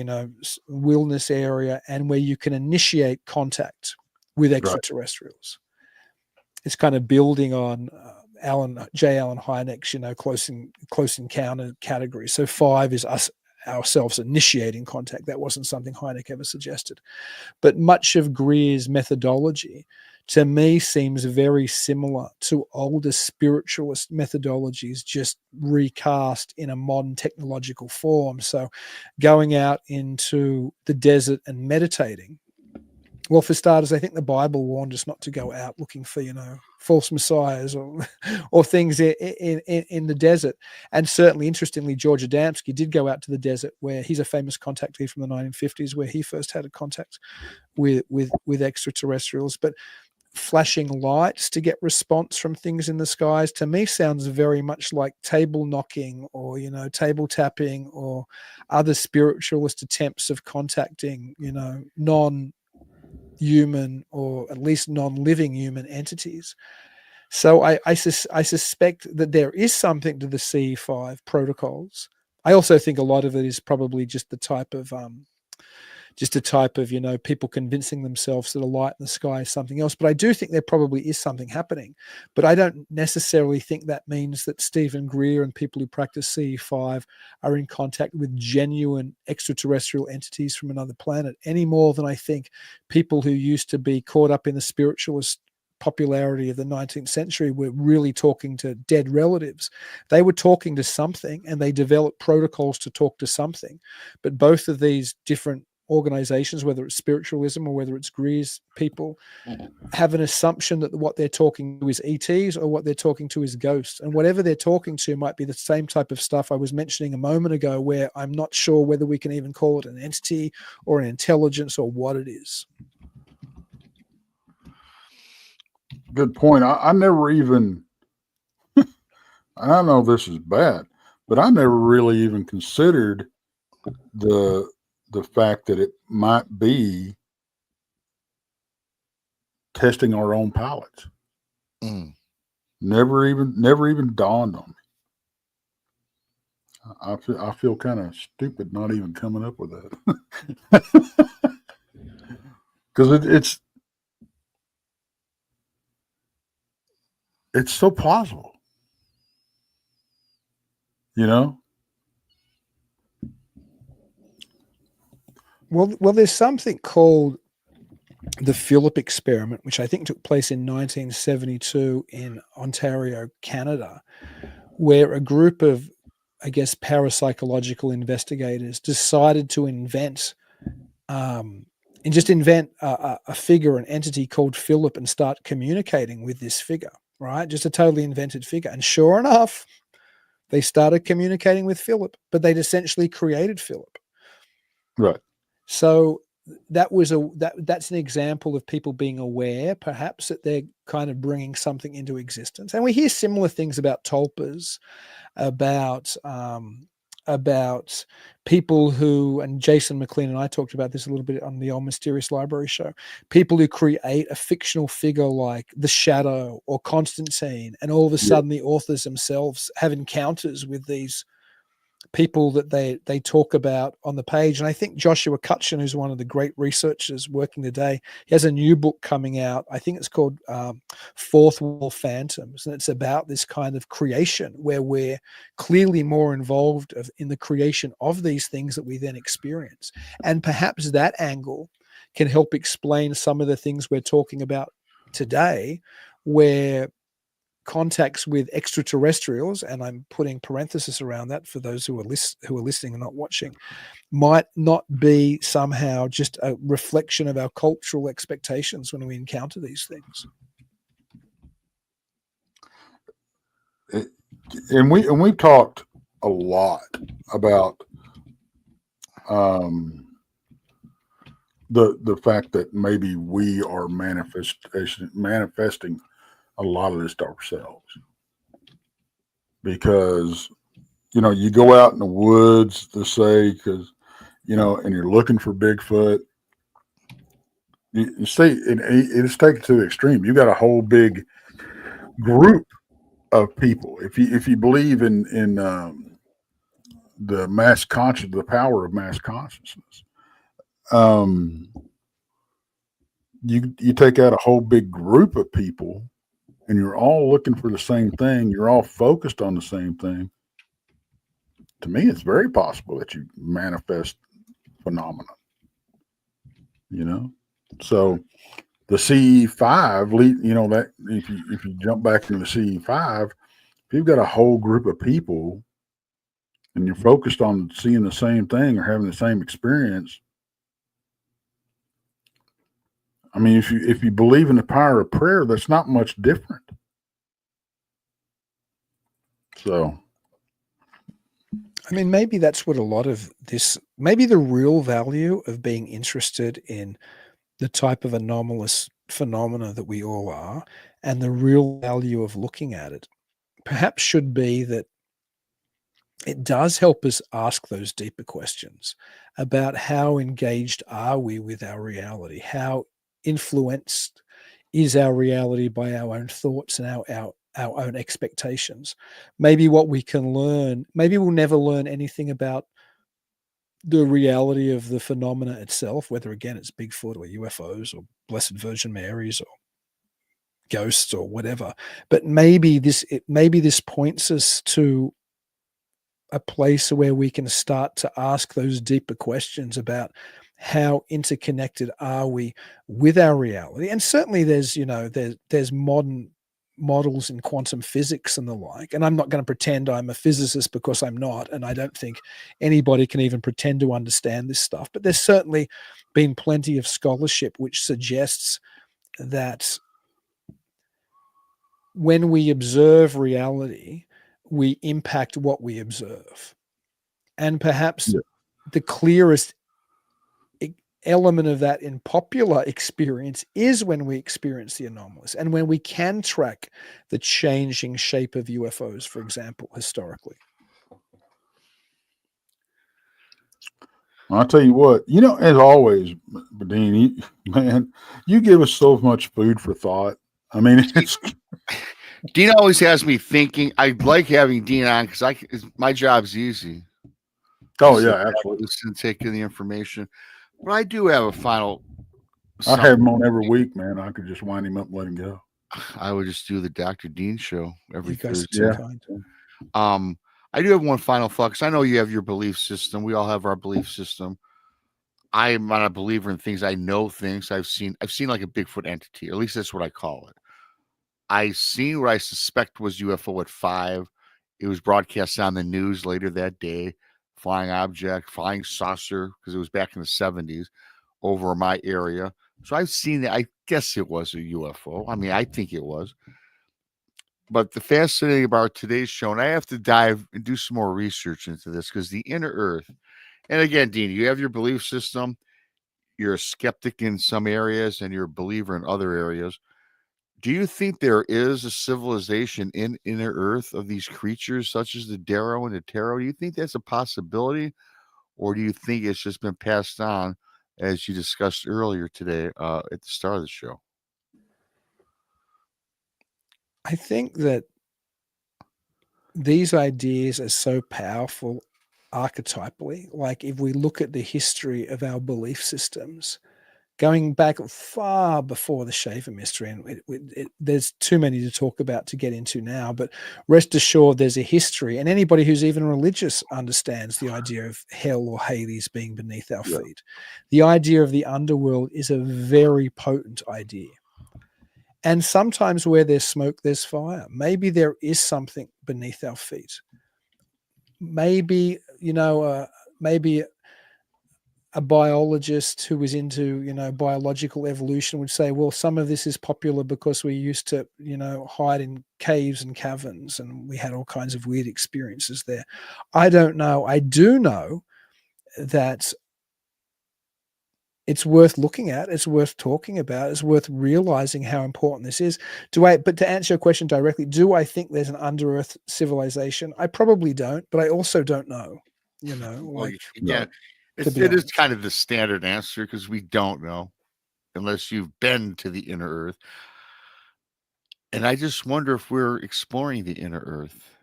wilderness area, and where you can initiate contact with extraterrestrials. Right. It's kind of building on Allen Hynek's close encounter category. So 5 is us ourselves initiating contact. That wasn't something Hynek ever suggested. But much of Greer's methodology, to me, seems very similar to older spiritualist methodologies, just recast in a modern technological form. So going out into the desert and meditating. Well, for starters, I think the Bible warned us not to go out looking for, false messiahs or things in the desert. And certainly, interestingly, George Adamski did go out to the desert, where he's a famous contactee from the 1950s, where he first had a contact with extraterrestrials. But flashing lights to get response from things in the skies, to me, sounds very much like table knocking or, table tapping or other spiritualist attempts of contacting, non-human or at least non-living human entities. So I suspect that there is something to the CE5 protocols. I also think a lot of it is probably just the type of people convincing themselves that a light in the sky is something else. But I do think there probably is something happening. But I don't necessarily think that means that Stephen Greer and people who practice CE5 are in contact with genuine extraterrestrial entities from another planet, any more than I think people who used to be caught up in the spiritualist popularity of the 19th century were really talking to dead relatives. They were talking to something, and they developed protocols to talk to something. But both of these different organizations, whether it's spiritualism or whether it's Greer's people, have an assumption that what they're talking to is ETs or what they're talking to is ghosts. And whatever they're talking to might be the same type of stuff I was mentioning a moment ago, where I'm not sure whether we can even call it an entity or an intelligence or what it is. Good point. I never even, I know this is bad, but I never really even considered the fact that it might be testing our own pilots. Never even dawned on me. I feel kind of stupid not even coming up with that. Because it's so plausible, Well, there's something called the Phillip experiment, which I think took place in 1972 in Ontario, Canada, where a group of, I guess, parapsychological investigators decided to invent a figure, an entity called Phillip, and start communicating with this figure, right? Just a totally invented figure. And sure enough, they started communicating with Phillip, but they'd essentially created Phillip. Right. So that's an example of people being aware, perhaps, that they're kind of bringing something into existence. And we hear similar things about tulpas, about people who, and Jason McLean and I talked about this a little bit on the old Mysterious Library show, people who create a fictional figure like the Shadow or Constantine, and all of a sudden the authors themselves have encounters with these people that they talk about on the page. And I think Joshua Cutchin, who's one of the great researchers working today, he has a new book coming out. I think it's called Fourth Wall Phantoms, and it's about this kind of creation where we're clearly more involved in the creation of these things that we then experience. And perhaps that angle can help explain some of the things we're talking about today, where contacts with extraterrestrials, and I'm putting parenthesis around that for those who are listening and not watching, might not be somehow just a reflection of our cultural expectations when we encounter these things. And we talked a lot about the fact that maybe we are manifesting a lot of this to ourselves, because you go out in the woods to say, because and you're looking for Bigfoot. You see, it's taken to the extreme. You got a whole big group of people. If you believe in the mass conscious, the power of mass consciousness, you take out a whole big group of people, and you're all looking for the same thing. You're all focused on the same thing. To me, it's very possible that you manifest phenomena. So the CE5, that if you jump back into the CE5, if you've got a whole group of people and you're focused on seeing the same thing or having the same experience, I mean, if you believe in the power of prayer, that's not much different. So, I mean, maybe that's what a lot of this, maybe the real value of being interested in the type of anomalous phenomena that we all are, and the real value of looking at it, perhaps should be that it does help us ask those deeper questions about how engaged are we with our reality, how influenced is our reality by our own thoughts and our own expectations. Maybe what we can learn, maybe we'll never learn anything about the reality of the phenomena itself, whether again it's Bigfoot or UFOs or Blessed Virgin Marys or ghosts or whatever. But maybe this points us to a place where we can start to ask those deeper questions about how interconnected are we with our reality. And certainly there's modern models in quantum physics and the like. And I'm not going to pretend I'm a physicist, because I'm not. And I don't think anybody can even pretend to understand this stuff. But there's certainly been plenty of scholarship which suggests that when we observe reality, we impact what we observe. And perhaps the clearest element of that in popular experience is when we experience the anomalous, and when we can track the changing shape of UFOs, for example, historically. I'll tell you what, as always, Dean, you give us so much food for thought. I mean, it's Dean always has me thinking. I like having Dean on because my job's easy. Oh yeah, absolutely. Listen, taking the information, but I do have a final. I have him on every week, man. I could just wind him up and let him go. I would just do the Dr. Dean show every Thursday. You guys are too kind. I do have one final thought, because I know you have your belief system. We all have our belief system. I'm not a believer in things. I know things. I've seen like a Bigfoot entity. At least that's what I call it. I seen what I suspect was UFO at 5. It was broadcast on the news later that day. Flying object, flying saucer, because it was back in the 70s over my area. So I've seen that. I guess it was a UFO. I mean, I think it was. But the fascinating about today's show, and I have to dive and do some more research into this, because the inner Earth, and again, Dean, you have your belief system. You're a skeptic in some areas, and you're a believer in other areas. Do you think there is a civilization in inner Earth of these creatures, such as the Darrow and the Tarot? Do you think that's a possibility, or do you think it's just been passed on, as you discussed earlier today at the start of the show? I think that these ideas are so powerful archetypally, like if we look at the history of our belief systems, going back far before the Shaver mystery, and there's too many to talk about to get into now, but rest assured there's a history, and anybody who's even religious understands the idea of hell or Hades being beneath our feet. The idea of the underworld is a very potent idea. And sometimes where there's smoke, there's fire. Maybe there is something beneath our feet. Maybe, maybe a biologist who was into, biological evolution would say, well, some of this is popular because we used to, hide in caves and caverns and we had all kinds of weird experiences there. I don't know. I do know that it's worth looking at, it's worth talking about, it's worth realizing how important this is. But to answer your question directly, do I think there's an under-earth civilization? I probably don't, but I also don't know, it is kind of the standard answer because we don't know unless you've been to the inner earth. And I just wonder if we're exploring the inner earth.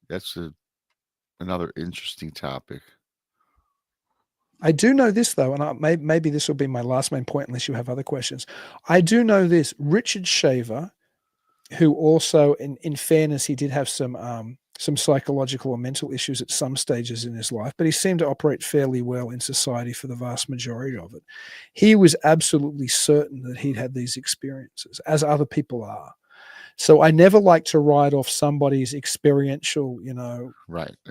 That's another interesting topic. I do know this, though, and maybe this will be my last main point unless you have other questions. I do know this. Richard Shaver, who also, in fairness, he did have some psychological or mental issues at some stages in his life, but he seemed to operate fairly well in society for the vast majority of it. He was absolutely certain that he'd had these experiences, as other people are. So I never like to write off somebody's experiential,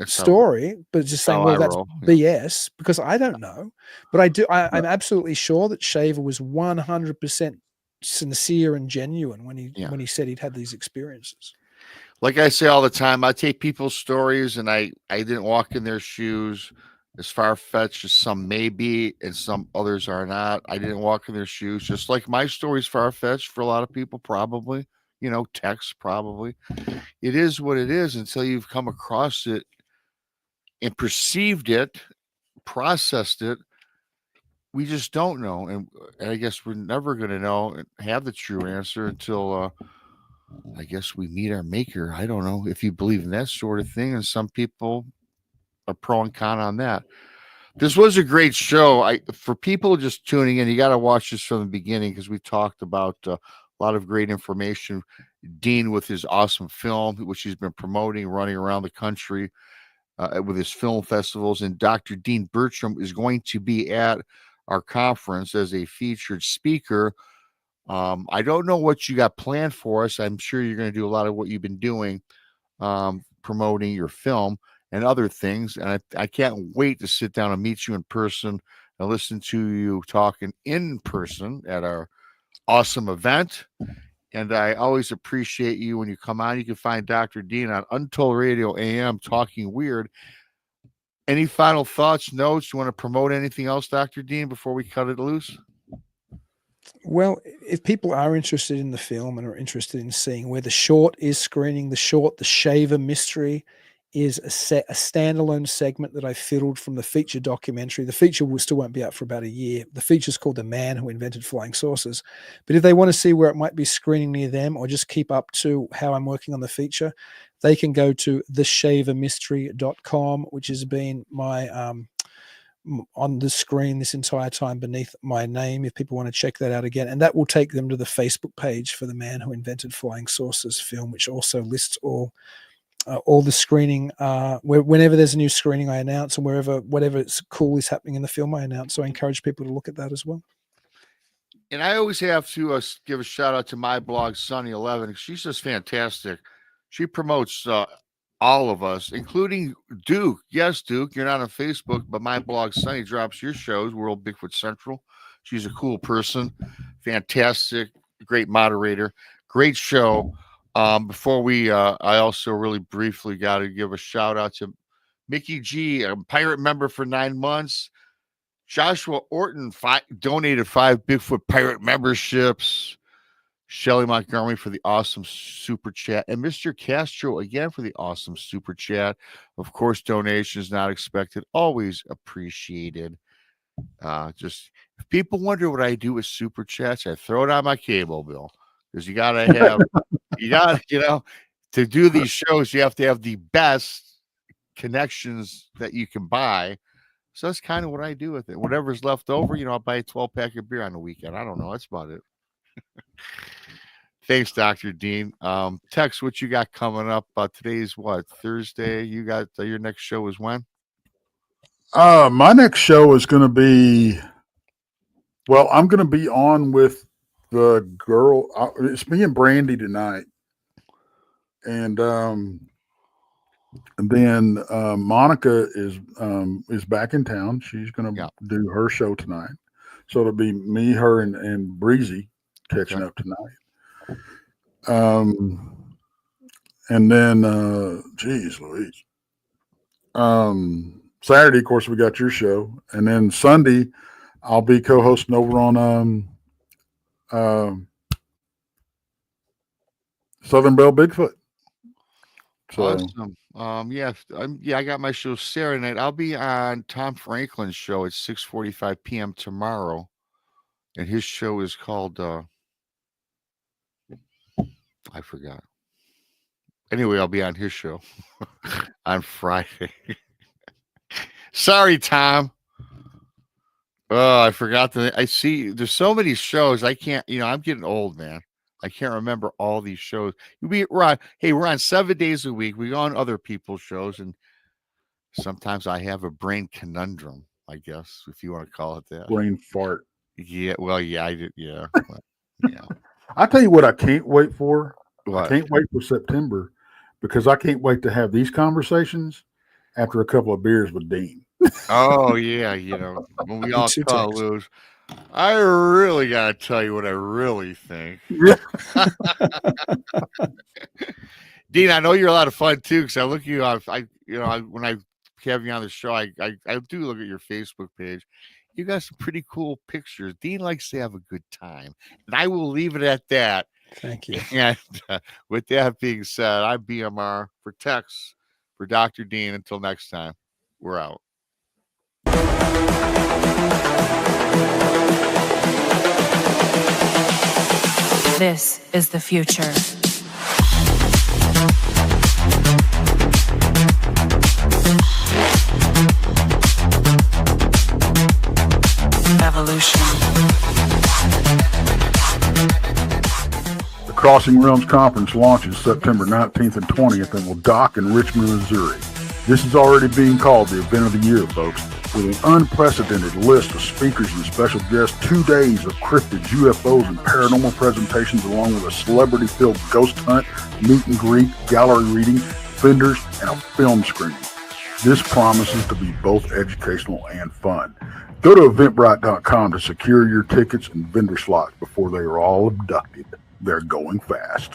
story, but just saying, well, that's BS, because I don't know. But I do. I'm absolutely sure that Shaver was 100% sincere and genuine when he said he'd had these experiences. Like I say all the time, I take people's stories and I didn't walk in their shoes. As far-fetched as some may be and some others are not. I didn't walk in their shoes, just like my story's far-fetched for a lot of people, probably. Text probably. It is what it is until you've come across it and perceived it, processed it. We just don't know. And I guess we're never going to know and have the true answer until, I guess, we meet our maker. I don't know if you believe in that sort of thing. And some people are pro and con on that. This was a great show. For people just tuning in, you got to watch this from the beginning because we talked about a lot of great information. Dean with his awesome film, which he's been promoting, running around the country with his film festivals. And Dr. Dean Bertram is going to be at our conference as a featured speaker. I don't know what you got planned for us. I'm sure you're going to do a lot of what you've been doing, promoting your film and other things. And I can't wait to sit down and meet you in person and listen to you talking in person at our awesome event. And I always appreciate you when you come on. You can find Dr. Dean on Untold Radio AM Talking Weird. Any final thoughts, notes? You want to promote anything else, Dr. Dean, before we cut it loose? Well, if people are interested in the film and are interested in seeing where the short is screening, the Shaver Mystery is a standalone segment that I fiddled from the feature documentary. The feature still won't be out for about a year. The feature is called The Man Who Invented Flying Saucers. But if they want to see where it might be screening near them or just keep up to how I'm working on the feature, they can go to theshavermystery.com, which has been my on the screen this entire time beneath my name, if people want to check that out again. And that will take them to the Facebook page for The Man Who Invented Flying Saucers film, which also lists all the screening, whenever there's a new screening I announce, and whatever it's cool is happening in the film I announce. So I encourage people to look at that as well. And I always have to give a shout out to my blog, Sunny11. She's just fantastic. She promotes all of us, including Duke. Yes, Duke, you're not on Facebook, but my blog, Sunny, drops your shows, World Bigfoot Central. She's a cool person, fantastic, great moderator, great show. Before I also really briefly got to give a shout out to Mickey G, a pirate member for 9 months. Joshua Orton donated 5 Bigfoot pirate memberships. Shelly Montgomery for the awesome super chat. And Mr. Castro again for the awesome super chat. Of course, donations not expected, always appreciated. Just if people wonder what I do with super chats, I throw it on my cable bill. Because you gotta to do these shows, you have to have the best connections that you can buy. So that's kind of what I do with it. Whatever's left over, I'll buy a 12-pack of beer on the weekend. I don't know. That's about it. Thanks, Dr. Dean. Tex, what you got coming up? Today's what? Thursday? You got your next show is when? My next show is going to be, I'm going to be on with the girl. It's me and Brandy tonight. And then Monica is back in town. She's going to do her show tonight. So it'll be me, her, and Breezy catching up tonight. And then, geez Louise. Saturday, of course, we got your show. And then Sunday, I'll be co-hosting over on Southern Belle Bigfoot. So, awesome. I got my show Saturday night. I'll be on Tom Franklin's show at 6:45 p.m. tomorrow. And his show is called I forgot. Anyway, I'll be on his show on Friday. Sorry, Tom. Oh, I forgot I see there's so many shows. I can't, I'm getting old, man. I can't remember all these shows. We're on 7 days a week. We go on other people's shows, and sometimes I have a brain conundrum, I guess, if you want to call it that. Brain fart. Yeah, well, yeah, I did. Yeah. Yeah. I tell you what, I can't wait for. What? I can't wait for September because I can't wait to have these conversations after a couple of beers with Dean. Oh yeah, when we all call loose, I really gotta tell you what I really think. Yeah. Dean, I know you're a lot of fun too, because I look you up. When I have you on the show, I do look at your Facebook page. You got some pretty cool pictures. Dean likes to have a good time, and I will leave it at that. Thank you. And with that being said, I'm BMR for Tex, for Dr. Dean. Until next time, we're out. This is the future. Evolution. The Crossing Realms Conference launches September 19th and 20th and will dock in Richmond, Missouri. This is already being called the event of the year, folks, with an unprecedented list of speakers and special guests, 2 days of cryptids, UFOs, and paranormal presentations, along with a celebrity-filled ghost hunt, meet and greet, gallery reading, vendors, and a film screening. This promises to be both educational and fun. Go to eventbrite.com to secure your tickets and vendor slots before they are all abducted. They're going fast.